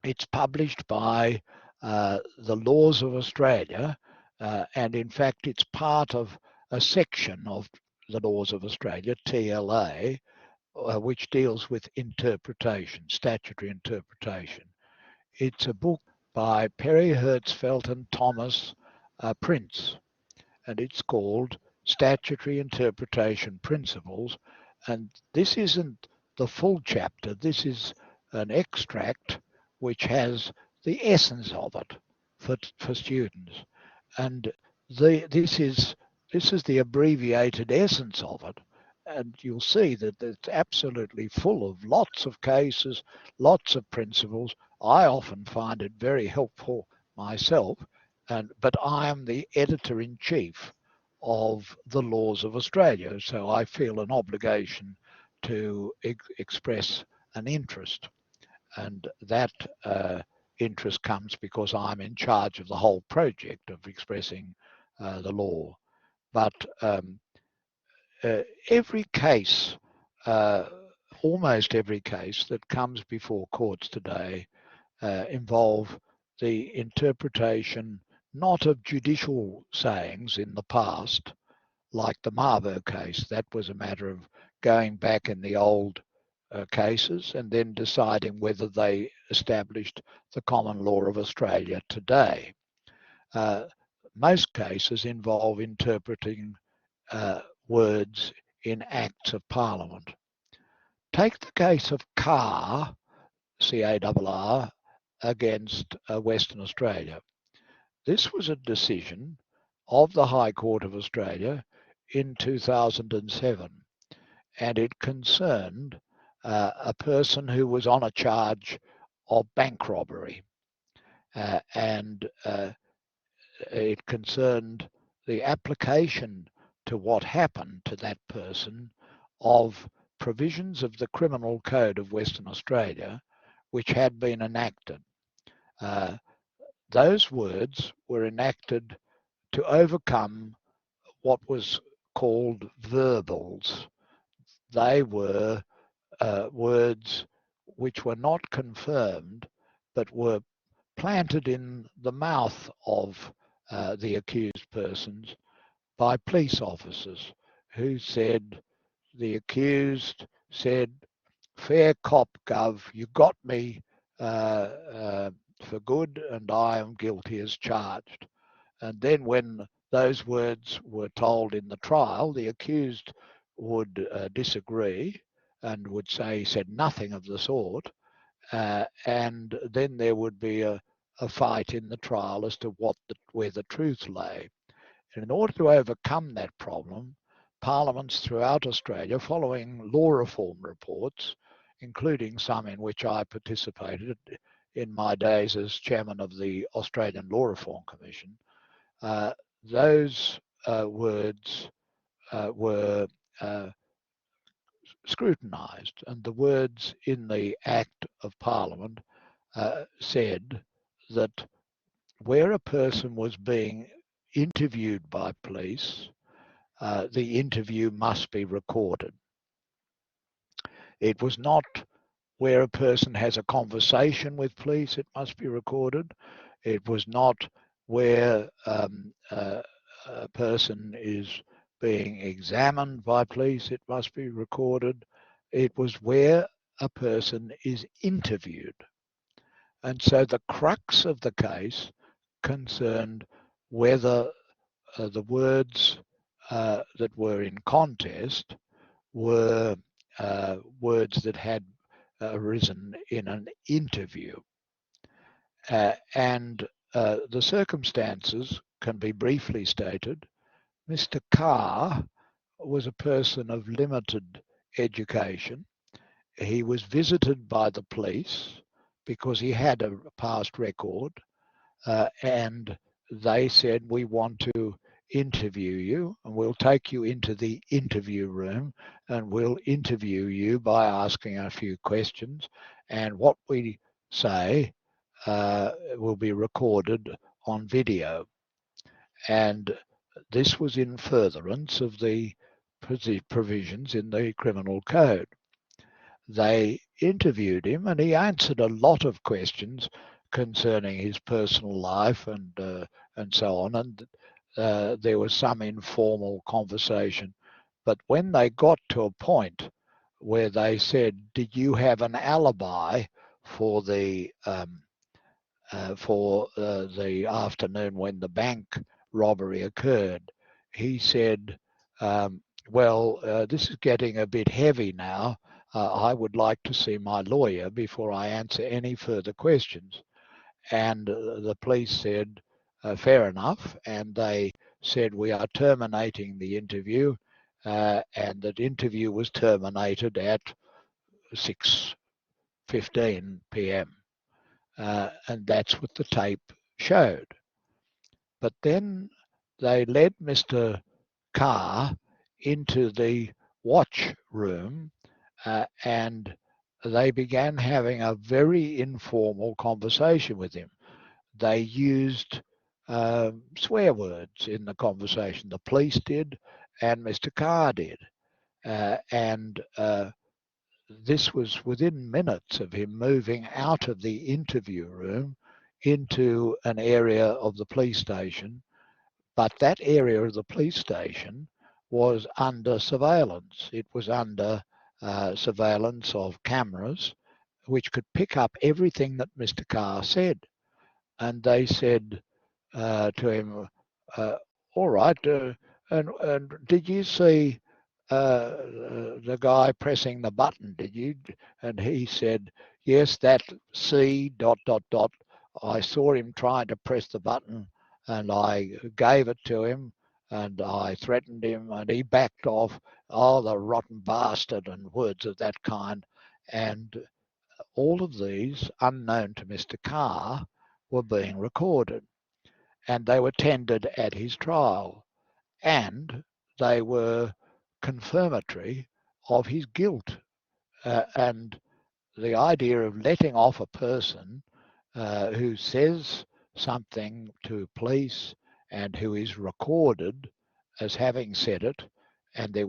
It's published by the laws of Australia, and in fact it's part of a section of the laws of Australia, TLA, which deals with interpretation, statutory interpretation. It's a book by Perry Hertzfeld and Thomas Prince, and it's called Statutory Interpretation Principles. And this isn't the full chapter, this is an extract which has the essence of it for students. And this is the abbreviated essence of it. And you'll see that it's absolutely full of lots of cases, lots of principles. I often find it very helpful myself, but I am the editor-in-chief of the laws of Australia, so I feel an obligation to express an interest. And that interest comes because I'm in charge of the whole project of expressing the law. But every case, almost every case that comes before courts today involve the interpretation not of judicial sayings in the past, like the Marbury case. That was a matter of going back in the old cases and then deciding whether they established the common law of Australia today. Most cases involve interpreting words in acts of Parliament. Take the case of Carr, C-A-R-R, against Western Australia. This was a decision of the High Court of Australia in 2007, and it concerned a person who was on a charge of bank robbery, and it concerned the application to what happened to that person of provisions of the Criminal Code of Western Australia, which had been enacted. Those words were enacted to overcome what was called verbals. They were words which were not confirmed, but were planted in the mouth of the accused persons by police officers who said, the accused said, "Fair cop, Gov, you got me for good and I am guilty as charged." And then when those words were told in the trial, the accused would disagree and would say he said nothing of the sort. And then there would be a fight in the trial as to where the truth lay. And in order to overcome that problem, parliaments throughout Australia, following law reform reports, including some in which I participated in my days as chairman of the Australian Law Reform Commission, those words were scrutinised, and the words in the Act of Parliament said that where a person was being interviewed by police, the interview must be recorded. It was not where a person has a conversation with police, it must be recorded. It was not where a person is being examined by police, it must be recorded. It was where a person is interviewed. And so the crux of the case concerned whether the words that were in contest were words that had arisen in an interview. And the circumstances can be briefly stated. Mr. Carr was a person of limited education. He was visited by the police because he had a past record, and they said, "We want to interview you, and we'll take you into the interview room and we'll interview you by asking a few questions, and what we say will be recorded on video." And this was in furtherance of the provisions in the Criminal Code. They interviewed him and he answered a lot of questions concerning his personal life and so on, and there was some informal conversation. But when they got to a point where they said, "Did you have an alibi for the afternoon when the bank robbery occurred?" He said, "Well, this is getting a bit heavy now. I would like to see my lawyer before I answer any further questions." And the police said, "Fair enough." And they said, "We are terminating the interview." And that interview was terminated at 6:15 p.m. And that's what the tape showed. But then they led Mr. Carr into the watch room and they began having a very informal conversation with him. They used swear words in the conversation. The police did, and Mr. Carr did. And this was within minutes of him moving out of the interview room into an area of the police station. But that area of the police station was under surveillance. It was under surveillance of cameras, which could pick up everything that Mr. Carr said. And they said to him, "All right, and did you see the guy pressing the button, did you?" And he said, "Yes, that C ... I saw him trying to press the button and I gave it to him and I threatened him and he backed off. Oh, the rotten bastard," and words of that kind. And all of these, unknown to Mr. Carr, were being recorded and they were tendered at his trial. And they were confirmatory of his guilt. And the idea of letting off a person who says something to police and who is recorded as having said it, and there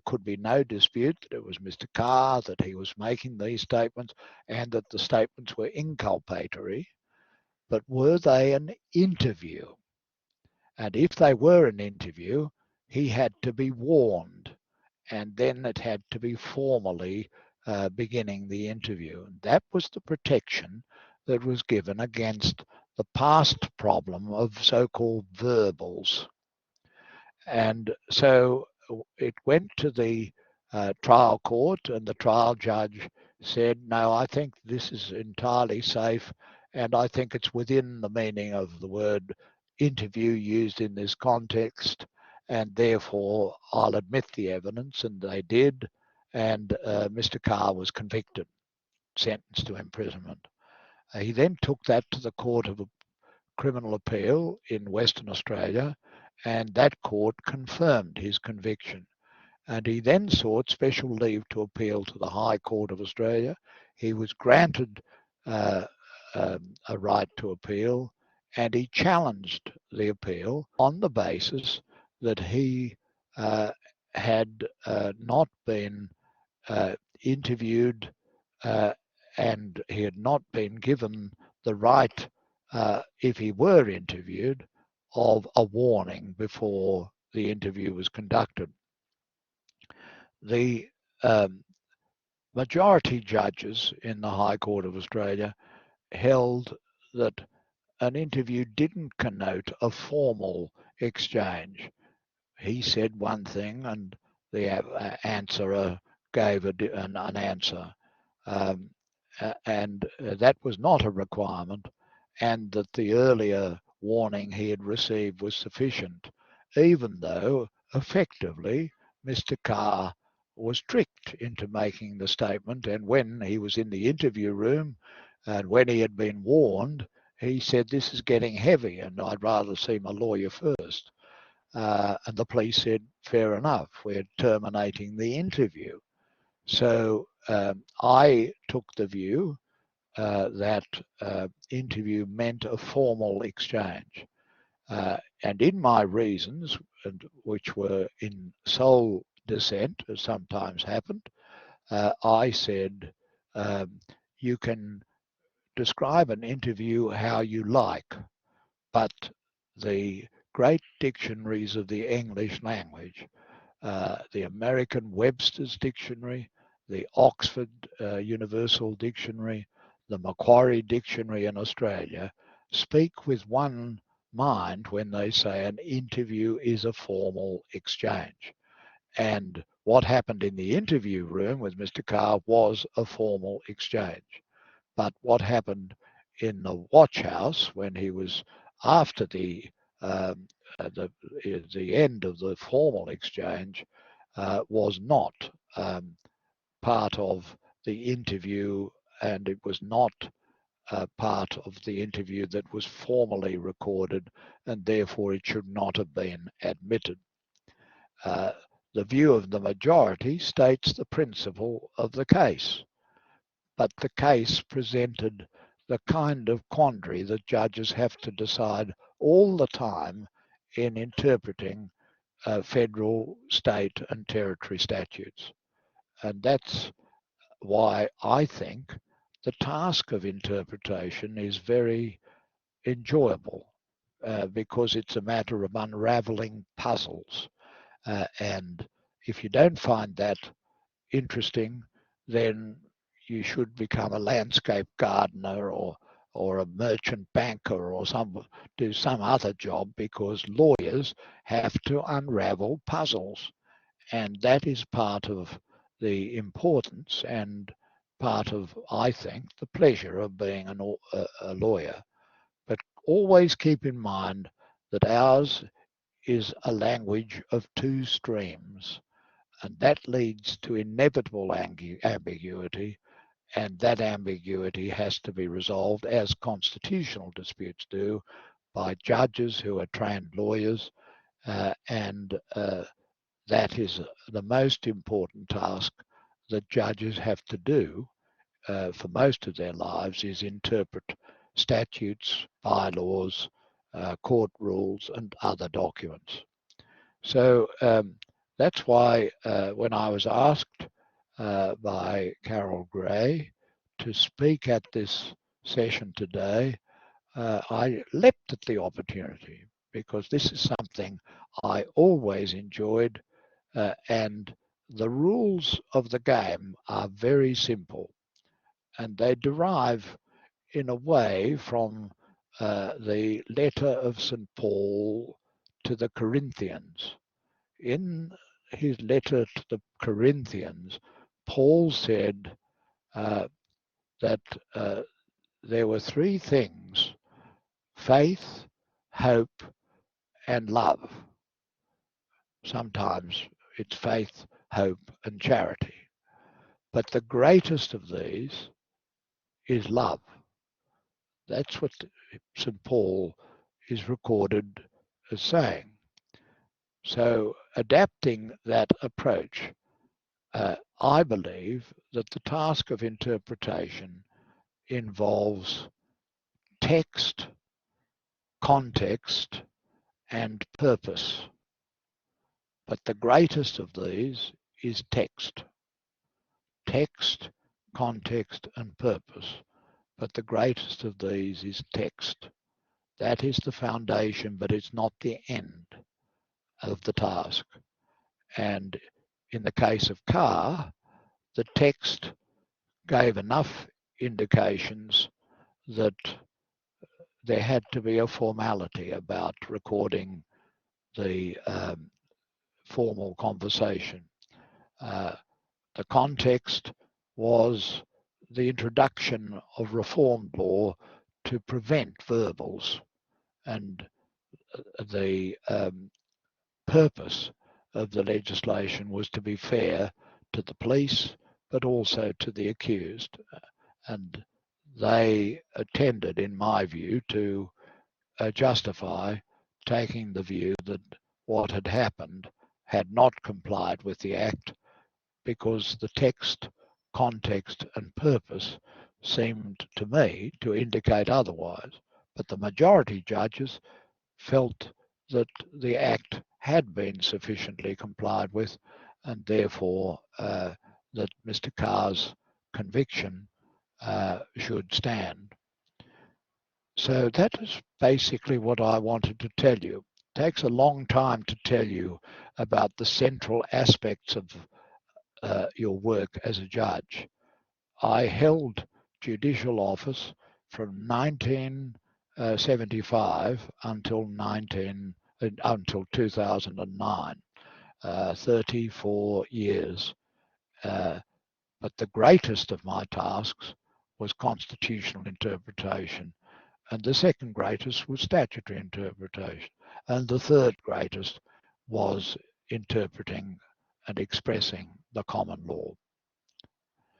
could be no dispute that it was Mr. Carr, that he was making these statements, and that the statements were inculpatory. But were they an interview? And if they were an interview, he had to be warned, and then it had to be formally beginning the interview. And that was the protection that was given against the past problem of so-called verbals. And so it went to the trial court, and the trial judge said, "No, I think this is entirely safe, and I think it's within the meaning of the word interview used in this context, and therefore I'll admit the evidence." And they did, and Mr. Carr was convicted, sentenced to imprisonment. He then took that to the Court of Criminal Appeal in Western Australia, and that court confirmed his conviction. And he then sought special leave to appeal to the High Court of Australia. He was granted a right to appeal, and he challenged the appeal on the basis that he had not been interviewed and he had not been given the right, if he were interviewed, of a warning before the interview was conducted. The majority judges in the High Court of Australia held that an interview didn't connote a formal exchange. He said one thing and the answerer gave an answer. And that was not a requirement, and that the earlier warning he had received was sufficient, even though effectively Mr. Carr was tricked into making the statement. And when he was in the interview room and when he had been warned, he said, "This is getting heavy and I'd rather see my lawyer first." And the police said, "Fair enough, we're terminating the interview." So I took the view that interview meant a formal exchange. And in my reasons, which were in sole dissent, as sometimes happened, I said, you can describe an interview how you like, but the great dictionaries of the English language, the American Webster's Dictionary, the Oxford Universal Dictionary, the Macquarie Dictionary in Australia, speak with one mind when they say an interview is a formal exchange. And what happened in the interview room with Mr. Carr was a formal exchange. But what happened in the watch house when he was after the end of the formal exchange was not part of the interview, and it was not part of the interview that was formally recorded, and therefore it should not have been admitted. The view of the majority states the principle of the case, but the case presented the kind of quandary that judges have to decide all the time in interpreting federal, state, and territory statutes. And that's why I think the task of interpretation is very enjoyable, because it's a matter of unraveling puzzles. And if you don't find that interesting, then you should become a landscape gardener or a merchant banker or do some other job, because lawyers have to unravel puzzles. And that is part of the importance and part of, I think, the pleasure of being a lawyer. But always keep in mind that ours is a language of two streams, and that leads to inevitable ambiguity, and that ambiguity has to be resolved, as constitutional disputes do, by judges who are trained lawyers, and that is the most important task that judges have to do for most of their lives, is interpret statutes, bylaws, court rules, and other documents. So that's why when I was asked by Carol Gray to speak at this session today, I leapt at the opportunity, because this is something I always enjoyed, and the rules of the game are very simple, and they derive in a way from the letter of St. Paul to the Corinthians. In his letter to the Corinthians, Paul said that there were three things: faith, hope, and love. Sometimes it's faith, hope, and charity. But the greatest of these is love. That's what St. Paul is recorded as saying. So adapting that approach, I believe that the task of interpretation involves text, context, and purpose. But the greatest of these is text. Text, context, and purpose. But the greatest of these is text. That is the foundation, but it's not the end of the task. And in the case of Carr, the text gave enough indications that there had to be a formality about recording the formal conversation. The context was the introduction of reformed law to prevent verbals, and the purpose of the legislation was to be fair to the police, but also to the accused. And they tended, in my view, to justify taking the view that what had happened had not complied with the Act, because the text, context, and purpose seemed to me to indicate otherwise. But the majority judges felt that the Act had been sufficiently complied with, and therefore that Mr. Carr's conviction should stand. So that is basically what I wanted to tell you. It takes a long time to tell you about the central aspects of your work as a judge. I held judicial office from 1975 until 2009, 34 years. But the greatest of my tasks was constitutional interpretation, and the second greatest was statutory interpretation, and the third greatest was interpreting and expressing the common law.